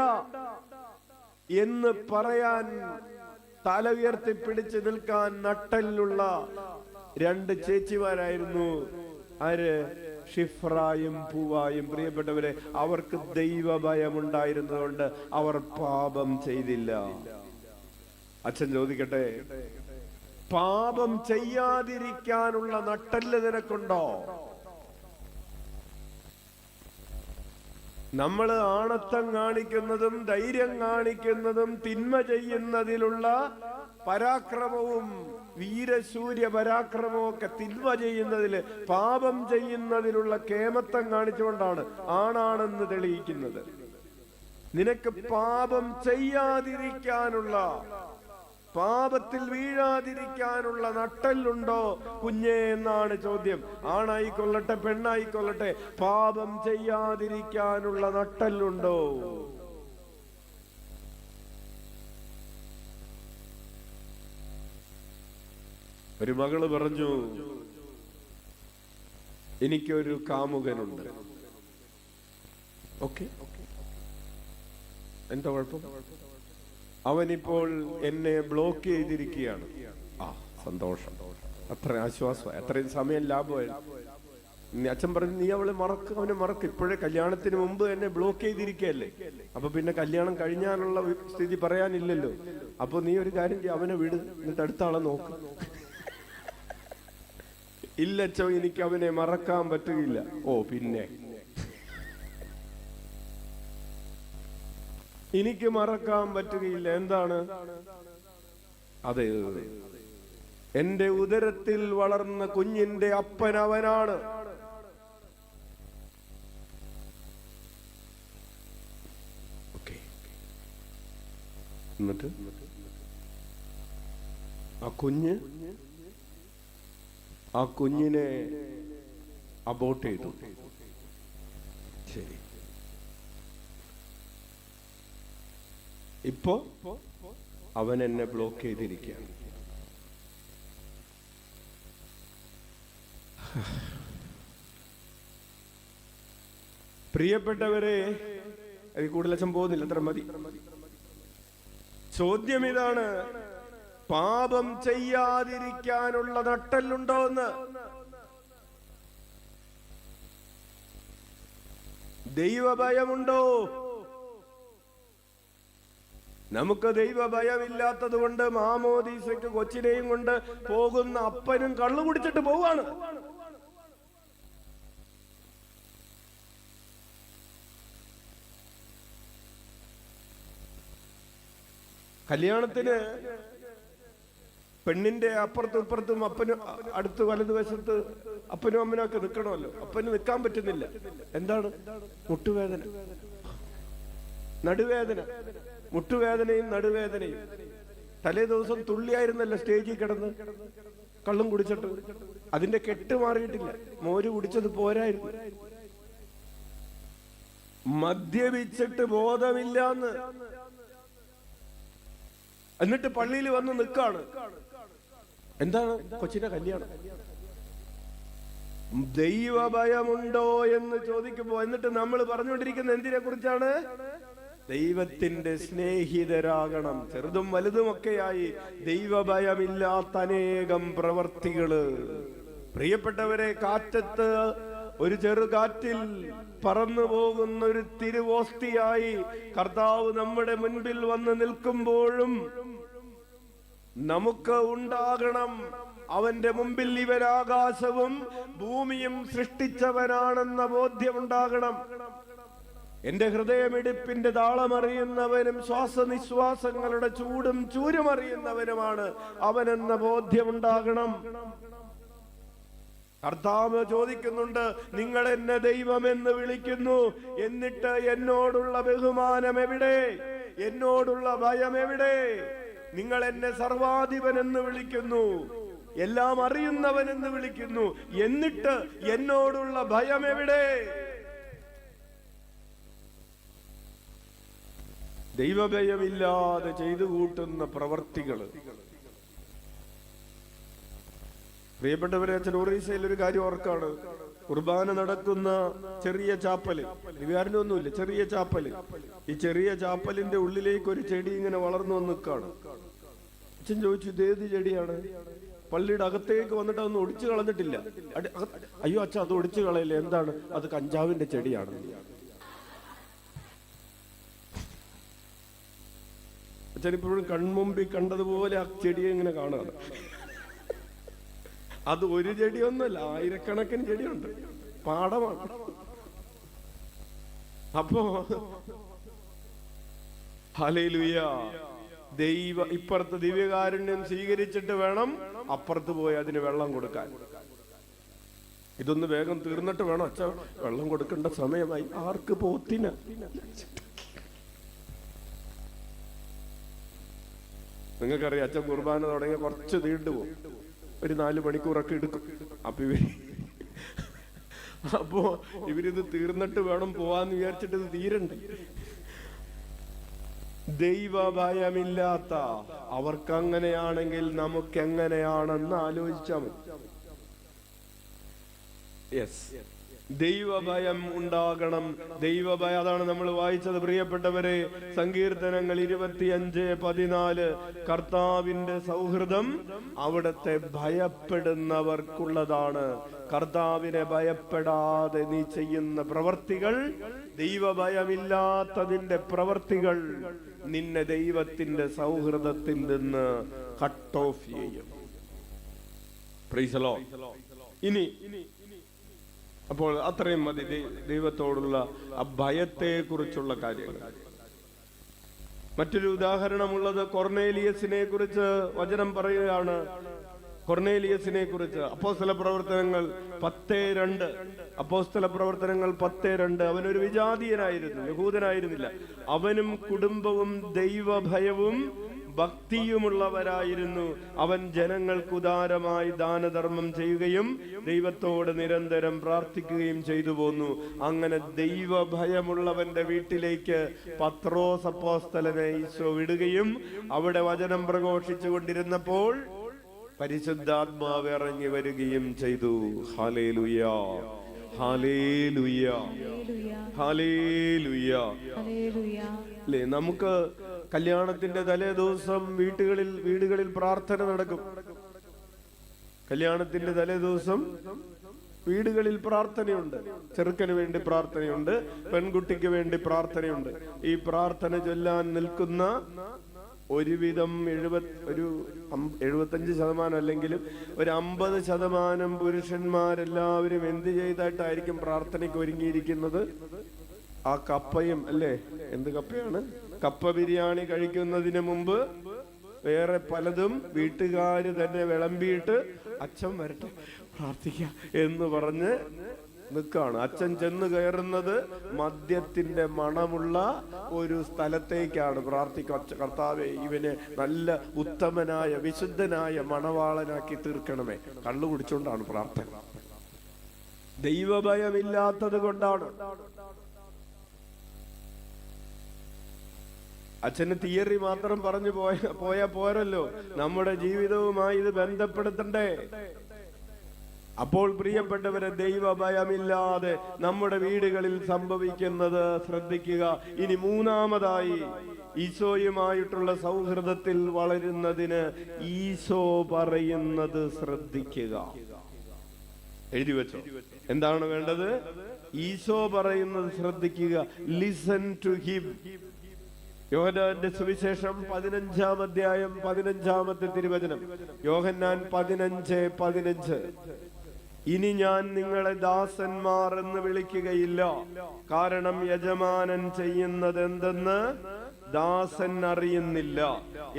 എന്ന് പറയാൻ, തല ഉയർത്തി പിടിച്ചു നിൽക്കാൻ നട്ടലുള്ള 2 ചേച്ചിമാരായിരുന്നു. ആര്? ഷിഫ്രായും പൂവായും. പ്രിയപ്പെട്ടവരെ, അവർക്ക് ദൈവഭയമുണ്ടായിരുന്നതുകൊണ്ട് അവർ പാപം ചെയ്തില്ല. അച്ഛൻ ചോദിക്കട്ടെ, പാപം ചെയ്യാതിരിക്കാനുള്ള നട്ടെല്ല് നിനക്കുണ്ടോ? നമ്മൾ ആണത്തം കാണിക്കുന്നതും ധൈര്യം കാണിക്കുന്നതും തിന്മ ചെയ്യുന്നതിലുള്ള പരാക്രമവും വീരശൂര്യ പരാക്രമവും ഒക്കെ തിന്മ ചെയ്യുന്നതില്, പാപം ചെയ്യുന്നതിലുള്ള കേമത്തം കാണിച്ചുകൊണ്ടാണ് ആണാണെന്ന് തെളിയിക്കുന്നത്. നിനക്ക് പാപം ചെയ്യാതിരിക്കാനുള്ള, പാപത്തിൽ വീഴാതിരിക്കാനുള്ള നട്ടെല്ലുണ്ടോ കുഞ്ഞേ എന്നാണ് ചോദ്യം. ആണായിക്കൊള്ളട്ടെ പെണ്ണായിക്കൊള്ളട്ടെ, പാപം ചെയ്യാതിരിക്കാനുള്ള നട്ടെല്ലുണ്ടോ? ഒരു മകള് പറഞ്ഞു, എനിക്കൊരു കാമുകനുണ്ട്. ഓക്കെ, എന്താ കുഴപ്പം? അവനിപ്പോൾ എന്നെ ബ്ലോക്ക് ചെയ്തിരിക്കുകയാണ്. സന്തോഷം, അത്ര ആശ്വാസം, അത്രയും സമയം ലാഭമായിരുന്നു. അച്ഛൻ പറഞ്ഞു, നീ അവനെ മറക്ക്. ഇപ്പോഴേ കല്യാണത്തിന് മുമ്പ് എന്നെ ബ്ലോക്ക് ചെയ്തിരിക്കുകയല്ലേ, അപ്പൊ പിന്നെ കല്യാണം കഴിഞ്ഞാലുള്ള സ്ഥിതി പറയാനില്ലല്ലോ. അപ്പൊ നീ ഒരു കാര്യം ചെയ്യ, അവനെ വിട്, എന്നിട്ട് അടുത്ത ആളെ നോക്ക്. ഇല്ലച്ചോ, എനിക്ക് അവനെ മറക്കാൻ പറ്റുകയില്ല. ഓ പിന്നെ എനിക്ക് മറക്കാൻ പറ്റുകയില്ല. എന്താണ്? അതെ, എന്റെ ഉദരത്തിൽ വളർന്ന കുഞ്ഞിന്റെ അപ്പൻ അവനാണ്. എന്നിട്ട് ആ കുഞ്ഞിനെ അബോർട്ട് ചെയ്തു. ശരി, ഇപ്പോ അവൻ എന്നെ ബ്ലോക്ക് ചെയ്തിരിക്കുകയാണ്. പ്രിയപ്പെട്ടവരെ, അതിൽ കൂടുതൽ അച്ഛൻ പോകുന്നില്ല, അത്ര മതി. ചോദ്യം ഇതാണ്, പാപം ചെയ്യാതിരിക്കാനുള്ള നട്ടെല്ലുണ്ടോ എന്ന്? ദൈവഭയമുണ്ടോ? നമുക്ക് ദൈവ ഭയമില്ലാത്തത് കൊണ്ട് മാമോദീസയ്ക്ക് കൊച്ചിനെയും കൊണ്ട് പോകുന്ന അപ്പനും കള്ളു കുടിച്ചിട്ട് പോവാണ്. കല്യാണത്തിന് പെണ്ണിന്റെ അപ്പുറത്തും ഇപ്പുറത്തും അപ്പനും അടുത്ത് വലതുവശത്ത് അപ്പനും അമ്മനും ഒക്കെ നിൽക്കണമല്ലോ. അപ്പന് നിൽക്കാൻ പറ്റുന്നില്ല. എന്താണ്? മുട്ടുവേദന, നടുവേദന. മുട്ടുവേദനയും നടുവേദനയും. തലേ ദിവസം തുള്ളിയായിരുന്നല്ലോ സ്റ്റേജിൽ കിടന്ന് കള്ളും കുടിച്ചിട്ട്. അതിന്റെ കെട്ട് മാറിയിട്ടില്ല. മോര് കുടിച്ചത് പോരായിരുന്നു. മദ്യപിച്ചിട്ട് ബോധമില്ലാന്ന് എന്നിട്ട് പള്ളിയിൽ വന്ന് നിൽക്കാണ്. എന്താണ്? കൊച്ചിന്റെ കല്യാണം. ദൈവഭയമുണ്ടോ എന്ന് ചോദിക്കുമ്പോ എന്നിട്ട് നമ്മൾ പറഞ്ഞുകൊണ്ടിരിക്കുന്ന എന്തിനെ കുറിച്ചാണ്? ദൈവത്തിന്റെ സ്നേഹിതരാകണം. ചെറുതും വലുതുമൊക്കെയായി ദൈവഭയമില്ലാത്ത അനേകം പ്രവർത്തികള്. പ്രിയപ്പെട്ടവരെ, കാറ്റത്ത് ഒരു ചെറുകാറ്റിൽ പറന്നു പോകുന്ന ഒരു തിരുവോസ്തിയായി കർത്താവ് നമ്മുടെ മുൻപിൽ വന്ന് നിൽക്കുമ്പോഴും നമുക്ക് ഉണ്ടാകണം അവന്റെ മുമ്പിൽ ഇവരാകാശവും ഭൂമിയും സൃഷ്ടിച്ചവനാണെന്ന ബോധ്യമുണ്ടാകണം. എന്റെ ഹൃദയമിടിപ്പിന്റെ താളമറിയുന്നവനും ശ്വാസനിശ്വാസങ്ങളുടെ ചൂടും ചൂരുമറിയുന്നവനുമാണ് അവനെന്ന ബോധ്യമുണ്ടാകണം. കർത്താവ് ചോദിക്കുന്നുണ്ട്, നിങ്ങൾ എന്നെ ദൈവമെന്ന് വിളിക്കുന്നു, എന്നിട്ട് എന്നോടുള്ള ബഹുമാനം എവിടെ? എന്നോടുള്ള ഭയം എവിടെ? നിങ്ങൾ എന്നെ സർവാധിപൻ എന്ന് വിളിക്കുന്നു, എല്ലാം അറിയുന്നവൻ എന്ന് വിളിക്കുന്നു, എന്നിട്ട് എന്നോടുള്ള ഭയം എവിടെ? ദൈവഭയമില്ലാതെ ചെയ്തു കൂട്ടുന്ന പ്രവർത്തികൾ. പ്രിയപ്പെട്ടവരെ, ചെറൂറീസയിൽ ഒരു കാര്യം ഓർക്കാണ്. കുർബാന നടക്കുന്ന ചെറിയ ചാപ്പല്, വികാരനൊന്നുമില്ല, ചെറിയ ചാപ്പല്. ഈ ചെറിയ ചാപ്പലിന്റെ ഉള്ളിലേക്ക് ഒരു ചെടി ഇങ്ങനെ വളർന്നു വന്ന് നിൽക്കാണ്. അച്ഛൻ ചോദിച്ചു, ഇതേത് ചെടിയാണ്? പള്ളിയുടെ അകത്തേക്ക് വന്നിട്ട് അതൊന്നും ഒടിച്ചു കളഞ്ഞിട്ടില്ല. അയ്യോ അച്ഛൻ, അത് ഒടിച്ചു കളയില്ല. എന്താണ്? അത് കഞ്ചാവിന്റെ ചെടിയാണ്. അച്ഛനിപ്പോഴും കൺമുമ്പിൽ കണ്ടതുപോലെ ആ ചെടിയെ ഇങ്ങനെ കാണുകയാണ്. അത് ഒരു ചെടിയൊന്നുമല്ല, ആയിരക്കണക്കിന് ചെടിയുണ്ട്. പാടമാണ്. അപ്പോ ഹല്ലേലൂയ, ഇപ്പുറത്ത് ദിവ്യകാരുണ്യം സ്വീകരിച്ചിട്ട് വേണം അപ്പുറത്ത് പോയി അതിന് വെള്ളം കൊടുക്കാൻ. ഇതൊന്ന് വേഗം തീർന്നിട്ട് വേണം അച്ഛ വെള്ളം കൊടുക്കേണ്ട സമയമായി. ആർക്ക്? പോത്തിന്. നിങ്ങൾക്കറിയാം, അച്ഛൻ കുർബാന തുടങ്ങിയ കുറച്ച് നീണ്ടുപോകും, ഒരു 4 മണിക്കൂറൊക്കെ എടുക്കും. അപ്പോ ഇവരിത് തീർന്നിട്ട് വേണം പോവാന്ന് വിചാരിച്ചിട്ട് ഇത് തീരണ്ട. ദൈവഭയമില്ലാത്ത അവർക്കങ്ങനെയാണെങ്കിൽ നമുക്ക് എങ്ങനെയാണെന്ന് ആലോചിച്ചാൽ മതി. യെസ്, ദൈവഭയം ഉണ്ടാകണം. ദൈവഭയം, അതാണ് നമ്മൾ വായിച്ചത് പ്രിയപ്പെട്ടവരെ. സങ്കീർത്തനങ്ങൾ 25:14. കർത്താവിന്റെ സൗഹൃദം അവിടത്തെ ഭയപ്പെടുന്നവർക്കുള്ളതാണ്. കർത്താവിനെ ഭയപ്പെടാതെ നീ ചെയ്യുന്ന പ്രവർത്തികൾ, ദൈവഭയമില്ലാത്തതിന്റെ പ്രവർത്തികൾ നിന്നെ ദൈവത്തിന്റെ സൗഹൃദത്തിൽ നിന്ന് കട്ട് ഓഫ് ചെയ്യും. Price the Lord. ഇനി അപ്പോൾ അത്രയും മതി ദൈവത്തോടുള്ള ആ ഭയത്തെ കുറിച്ചുള്ള കാര്യങ്ങൾ. മറ്റൊരു ഉദാഹരണമുള്ളത് കൊർന്നേലിയസിനെ കുറിച്ച് വചനം പറയുകയാണ്. കൊർന്നേലിയസിനെ കുറിച്ച് അപ്പോസ്തല പ്രവർത്തനങ്ങൾ 10:2. അപ്പോസ്തല പ്രവർത്തനങ്ങൾ 10:2. അവനൊരു വിജാതീയനായിരുന്നു, യഹൂദനായിരുന്നില്ല. അവനും കുടുംബവും ദൈവഭയവും ഭക്തിയുമുള്ളവരായിരുന്നു. അവൻ ജനങ്ങൾക്ക് ഉദാരമായി ദാനധർമ്മം ചെയ്യുകയും ദൈവത്തോട് നിരന്തരം പ്രാർത്ഥിക്കുകയും ചെയ്തു പോന്നു. അങ്ങനെ ദൈവഭയമുള്ളവന്റെ വീട്ടിലേക്ക് പത്രോസ് അപ്പോസ്തലനെ ഈശോ വിടുകയും അവിടെ വചനം പ്രഘോഷിച്ചു കൊണ്ടിരുന്നപ്പോൾ പരിശുദ്ധാത്മാവ് ഇറങ്ങി വരികയും ചെയ്തു. Hallelujah, hallelujah, hallelujah. അല്ലേ, നമുക്ക് കല്യാണത്തിന്റെ തലേ ദിവസം വീടുകളിൽ പ്രാർത്ഥന നടക്കും. കല്യാണത്തിന്റെ തലേ ദിവസം വീടുകളിൽ പ്രാർത്ഥനയുണ്ട്. ചെറുക്കന് വേണ്ടി പ്രാർത്ഥനയുണ്ട്, പെൺകുട്ടിക്ക് വേണ്ടി പ്രാർത്ഥനയുണ്ട്. ഈ പ്രാർത്ഥന ചൊല്ലാൻ നിൽക്കുന്ന ഒരുവിധം 75% അല്ലെങ്കിലും ഒരു 50% പുരുഷന്മാരെല്ലാവരും എന്ത് ചെയ്തിട്ടായിരിക്കും പ്രാർത്ഥനയ്ക്ക് ഒരുങ്ങിയിരിക്കുന്നത്? ആ കപ്പയും അല്ലേ, എന്ത് കപ്പയാണ്? കപ്പ ബിരിയാണി കഴിക്കുന്നതിന് മുമ്പ് വേറെ പലതും വീട്ടുകാര് തന്നെ വിളമ്പിയിട്ട് അച്ഛൻ വരട്ടെ പ്രാർത്ഥിക്കാം എന്ന് പറഞ്ഞ് നിൽക്കാണ്. അച്ഛൻ ചെന്ന് കയറുന്നത് മദ്യത്തിന്റെ മണമുള്ള ഒരു സ്ഥലത്തേക്കാണ്. കർത്താവേ, ഇവനെ നല്ല ഉത്തമനായ വിശുദ്ധനായ മണവാളനാക്കി തീർക്കണമേ. കള്ളു കുടിച്ചുകൊണ്ടാണ് പ്രാർത്ഥന. ദൈവഭയമില്ലാത്തത് കൊണ്ടാണ്. അച്ഛന് തിയറി മാത്രം പറഞ്ഞു പോയാ പോരല്ലോ, നമ്മുടെ ജീവിതവുമായി ഇത് ബന്ധപ്പെടുത്തണ്ടേ? അപ്പോൾ പ്രിയപ്പെട്ടവരെ, ദൈവഭയമില്ലാതെ നമ്മുടെ വീടുകളിൽ സംഭവിക്കുന്നത് ശ്രദ്ധിക്കുക. ഇനി മൂന്നാമതായി, ഈശോയുമായിട്ടുള്ള സൗഹൃദത്തിൽ വളരുന്നതിന് ഈശോ പറയുന്നത് ശ്രദ്ധിക്കുക. എഴുതി വെച്ചോ, എന്താണ് വേണ്ടത്? ഈശോ പറയുന്നത് ശ്രദ്ധിക്കുക. Listen to him. യോഹന്നാന്റെ സുവിശേഷം 15-ാം അധ്യായം 15-ാമത്തെ തിരുവചനം. യോഹന്നാൻ 15:15. ഇനി ഞാൻ നിങ്ങളെ ദാസന്മാർ എന്ന് വിളിക്കുകയില്ല, കാരണം യജമാനൻ ചെയ്യുന്നത് എന്തെന്ന് ദാസൻ അറിയുന്നില്ല.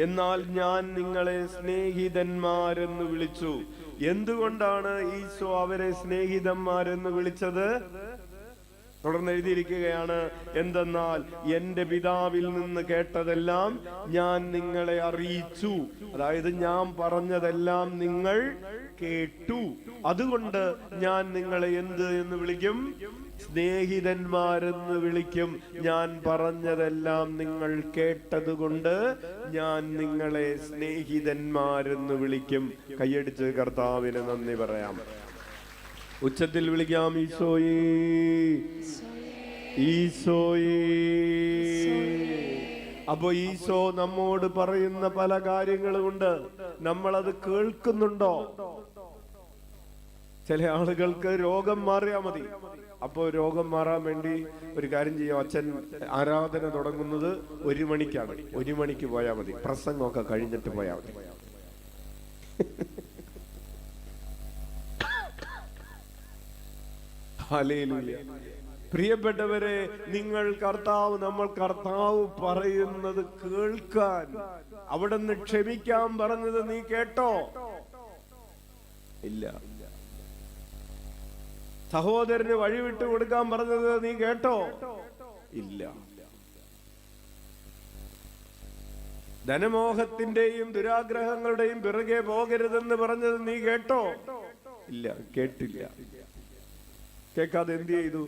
എന്നാൽ ഞാൻ നിങ്ങളെ സ്നേഹിതന്മാരെന്ന് വിളിച്ചു. എന്തുകൊണ്ടാണ് ഈശോ അവരെ സ്നേഹിതന്മാരെന്ന് വിളിച്ചത്? തുടർന്ന് എഴുതിയിരിക്കുകയാണ്, എന്തെന്നാൽ എന്റെ പിതാവിൽ നിന്ന് കേട്ടതെല്ലാം ഞാൻ നിങ്ങളെ അറിയിച്ചു. അതായത് ഞാൻ പറഞ്ഞതെല്ലാം നിങ്ങൾ കേട്ടു. അതുകൊണ്ട് ഞാൻ നിങ്ങളെ എന്ത് എന്ന് വിളിക്കും? സ്നേഹിതന്മാരെന്ന് വിളിക്കും. ഞാൻ പറഞ്ഞതെല്ലാം നിങ്ങൾ കേട്ടതുകൊണ്ട് ഞാൻ നിങ്ങളെ സ്നേഹിതന്മാരെന്ന് വിളിക്കും. കൈയടിച്ച് കർത്താവിന് നന്ദി പറയാം. ഉച്ചത്തിൽ വിളിക്കാം, ഈശോയേ, ഈശോയേ. അപ്പൊ ഈശോ നമ്മോട് പറയുന്ന പല കാര്യങ്ങളുമുണ്ട്. നമ്മളത് കേൾക്കുന്നുണ്ടോ? ചില ആളുകൾക്ക് രോഗം മാറിയാ മതി. അപ്പോ രോഗം മാറാൻ വേണ്ടി ഒരു കാര്യം ചെയ്യാം. അച്ഛൻ ആരാധന തുടങ്ങുന്നത് 1 മണിക്കാണ്. 1 മണിക്ക് പോയാൽ മതി, പ്രസംഗമൊക്കെ കഴിഞ്ഞിട്ട് പോയാൽ മതി. ഹല്ലേലൂയ. പ്രിയപ്പെട്ടവരെ, നമ്മൾ കർത്താവ് പറയുന്നത് കേൾക്കാൻ, അവിടുന്ന് ക്ഷമിക്കാൻ പറഞ്ഞത് നീ കേട്ടോ? ഇല്ല. സഹോദരന് വഴിവിട്ട് കൊടുക്കാൻ പറഞ്ഞത് നീ കേട്ടോ? ഇല്ല. ധനമോഹത്തിന്റെയും ദുരാഗ്രഹങ്ങളുടെയും പിറകെ പോകരുതെന്ന് പറഞ്ഞത് നീ കേട്ടോ? ഇല്ല, കേട്ടില്ല. കേൾക്കാതെ എന്ത് ചെയ്തു?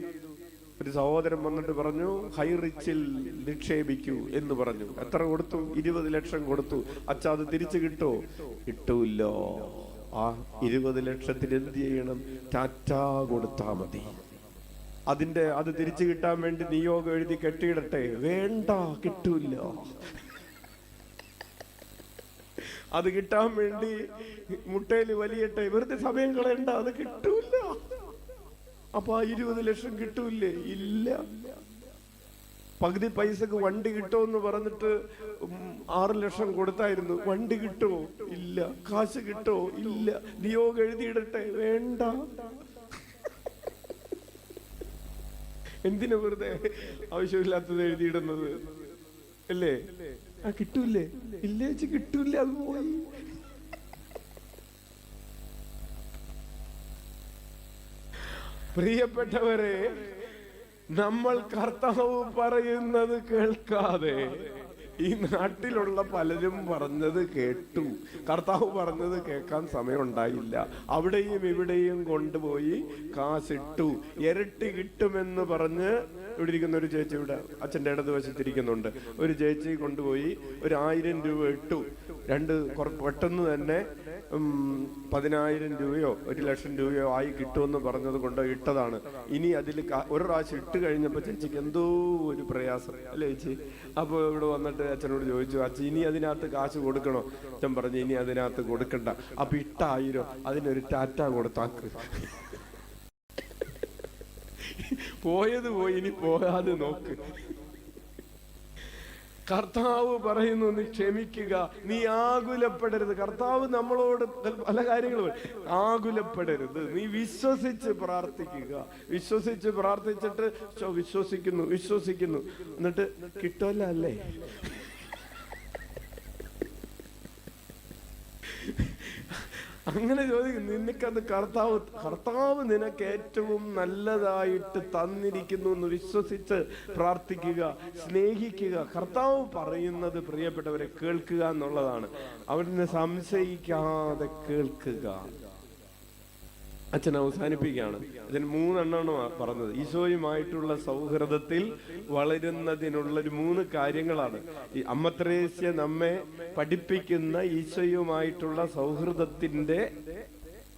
ഒരു സഹോദരൻ വന്നിട്ട് പറഞ്ഞു, ഹൈ റിച്ചിൽ നിക്ഷേപിക്കൂ എന്ന് പറഞ്ഞു. എത്ര കൊടുത്തു? 20 ലക്ഷം കൊടുത്തു. അച്ഛാ, അത് തിരിച്ചു കിട്ടോ? കിട്ടൂല്ലോ. ആ 20 ലക്ഷത്തിന് എന്ത് ചെയ്യണം? ടാറ്റാ കൊടുത്താ മതി. അത് തിരിച്ചു കിട്ടാൻ വേണ്ടി നിയോഗം എഴുതി കെട്ടിയിടട്ടെ? വേണ്ട, കിട്ടൂല്ല. അത് കിട്ടാൻ വേണ്ടി മുട്ടയിൽ വലിയട്ടെ? വെറുതെ സമയം കളയണ്ട, അത് കിട്ടൂല്ല. അപ്പൊ ആ 20 ലക്ഷം കിട്ടൂല്ലേ? ഇല്ല. പകുതി പൈസക്ക് വണ്ടി കിട്ടുമെന്ന് പറഞ്ഞിട്ട് 6 ലക്ഷം കൊടുത്തായിരുന്നു. വണ്ടി കിട്ടുമോ? ഇല്ല. കാശ് കിട്ടുമോ? ഇല്ല. നിയോഗം എഴുതിയിടട്ടെ? വേണ്ട. എന്തിനാ വെറുതെ ആവശ്യമില്ലാത്തത് എഴുതിയിടുന്നത്? അല്ലേ? ആ കിട്ടൂല്ലേ? ഇല്ലേ ചേച്ചി, കിട്ടൂല്ലേ? അത് പോയി. പ്രിയപ്പെട്ടവരെ, നമ്മൾ കർത്താവ് പറയുന്നത് കേൾക്കാതെ ഈ നാട്ടിലുള്ള പലരും പറഞ്ഞത് കേട്ടു. കർത്താവ് പറഞ്ഞത് കേൾക്കാൻ സമയം ഉണ്ടായില്ല. അവിടെയും ഇവിടെയും കൊണ്ടുപോയി കാശിട്ടു. ഇരട്ടി കിട്ടുമെന്ന് പറഞ്ഞ് ഇവിടെ ഇരിക്കുന്ന ഒരു ചേച്ചി, ഇവിടെ അച്ഛൻ്റെ ഇടതുവശത്തിരിക്കുന്നുണ്ട്, ഒരു ചേച്ചി കൊണ്ടുപോയി 1000 രൂപ ഇട്ടു. പെട്ടെന്ന് തന്നെ 10,000 രൂപയോ 1,00,000 രൂപയോ ആയി കിട്ടുമെന്ന് പറഞ്ഞത് കൊണ്ട് ഇട്ടതാണ്. ഇനി അതിൽ ഒരു പ്രാവശ്യം ഇട്ട് കഴിഞ്ഞപ്പോൾ ചേച്ചിക്ക് എന്തോ ഒരു പ്രയാസം, അല്ലേ ചേച്ചി? അപ്പോൾ ഇവിടെ വന്നിട്ട് അച്ഛനോട് ചോദിച്ചു, അച്ഛൻ ഇനി അതിനകത്ത് കാശ് കൊടുക്കണോ? അച്ഛൻ പറഞ്ഞു, ഇനി അതിനകത്ത് കൊടുക്കണ്ട. അപ്പൊ ഇട്ട 1000 അതിനൊരു ടാറ്റ കൊടുത്താക്ക്. പോയത് പോയി, ഇനി പോകാതെ നോക്ക്. കർത്താവ് പറയുന്നു, നീ ക്ഷമിക്കുക, നീ ആകുലപ്പെടരുത്. കർത്താവ് നമ്മളോട് പല കാര്യങ്ങളും, ആകുലപ്പെടരുത്, നീ വിശ്വസിച്ച് പ്രാർത്ഥിക്കുക. വിശ്വസിച്ച് പ്രാർത്ഥിച്ചിട്ട് വിശ്വസിക്കുന്നു എന്നിട്ട് കിട്ടുമല്ലോ അല്ലേ? അങ്ങനെ ചോദിക്കും. നിനക്കത് കർത്താവ് നിനക്ക് ഏറ്റവും നല്ലതായിട്ട് തന്നിരിക്കുന്നു എന്ന് വിശ്വസിച്ച് പ്രാർത്ഥിക്കുക, സ്നേഹിക്കുക. കർത്താവ് പറയുന്നത് പ്രിയപ്പെട്ടവരെ കേൾക്കുക എന്നുള്ളതാണ്. അവിടുന്ന് സംശയിക്കാതെ കേൾക്കുക. അച്ഛൻ അവസാനിപ്പിക്കുകയാണ്. അതിന് 3 എണ്ണമാണ് പറഞ്ഞത്. ഈശോയുമായിട്ടുള്ള സൗഹൃദത്തിൽ വളരുന്നതിനുള്ളൊരു 3 കാര്യങ്ങളാണ് ഈ അമ്മ ത്രേസ്യ നമ്മെ പഠിപ്പിക്കുന്ന ഈശോയുമായിട്ടുള്ള സൗഹൃദത്തിന്റെ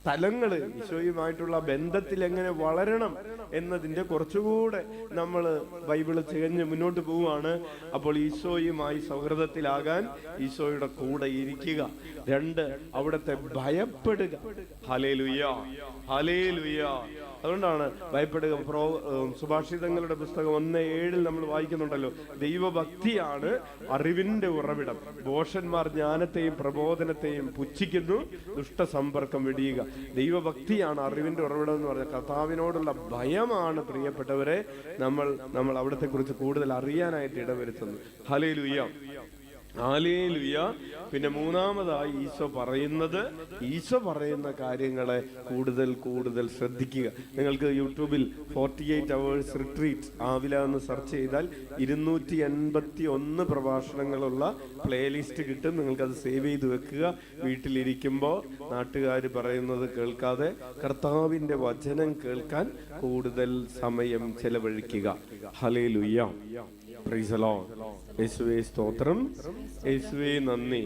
തലങ്ങള്, ഈശോയുമായിട്ടുള്ള ബന്ധത്തിൽ എങ്ങനെ വളരണം എന്നതിന്റെ കുറച്ചുകൂടെ നമ്മൾ ബൈബിള് തികഞ്ഞ് മുന്നോട്ട് പോവുകയാണ്. അപ്പോൾ ഈശോയുമായി സൗഹൃദത്തിലാകാൻ ഈശോയുടെ കൂടെ ഇരിക്കുക. 2, അവിടുത്തെ ഭയപ്പെടുക. Hallelujah, hallelujah. അതുകൊണ്ടാണ് ഭയപ്പെടുക. സുഭാഷിതങ്ങളുടെ പുസ്തകം 1:7 നമ്മൾ വായിക്കുന്നുണ്ടല്ലോ, ദൈവഭക്തിയാണ് അറിവിന്റെ ഉറവിടം. ഭോഷന്മാർ ജ്ഞാനത്തെയും പ്രബോധനത്തെയും പുച്ഛിക്കുന്നു, ദുഷ്ടസമ്പർക്കം വെടിയുക. ദൈവഭക്തിയാണ് അറിവിന്റെ ഉറവിടം എന്ന് പറഞ്ഞ കർത്താവിനോടുള്ള ഭയമാണ് പ്രിയപ്പെട്ടവരെ നമ്മൾ അവിടത്തെ കുറിച്ച് കൂടുതൽ അറിയാനായിട്ട് ഇടവരുത്തുന്നത്. Hallelujah, hallelujah. പിന്നെ 3-മതായി ഈശോ പറയുന്ന കാര്യങ്ങളെ കൂടുതൽ ശ്രദ്ധിക്കുക. നിങ്ങൾക്ക് യൂട്യൂബിൽ 48 hours റിട്രീറ്റ് ആവില എന്ന് സെർച്ച് ചെയ്താൽ 281 പ്രഭാഷണങ്ങളുള്ള പ്ലേലിസ്റ്റ് കിട്ടും. നിങ്ങൾക്കത് സേവ് ചെയ്ത് വെക്കുക. വീട്ടിലിരിക്കുമ്പോൾ നാട്ടുകാർ പറയുന്നത് കേൾക്കാതെ കർത്താവിന്റെ വചനം കേൾക്കാൻ കൂടുതൽ സമയം ചെലവഴിക്കുക. ഹല്ലേലൂയ, പ്രൈസ് ദി ലോർഡ്. യേശുവേ സ്തോത്രം, യേശുവേ നന്ദി.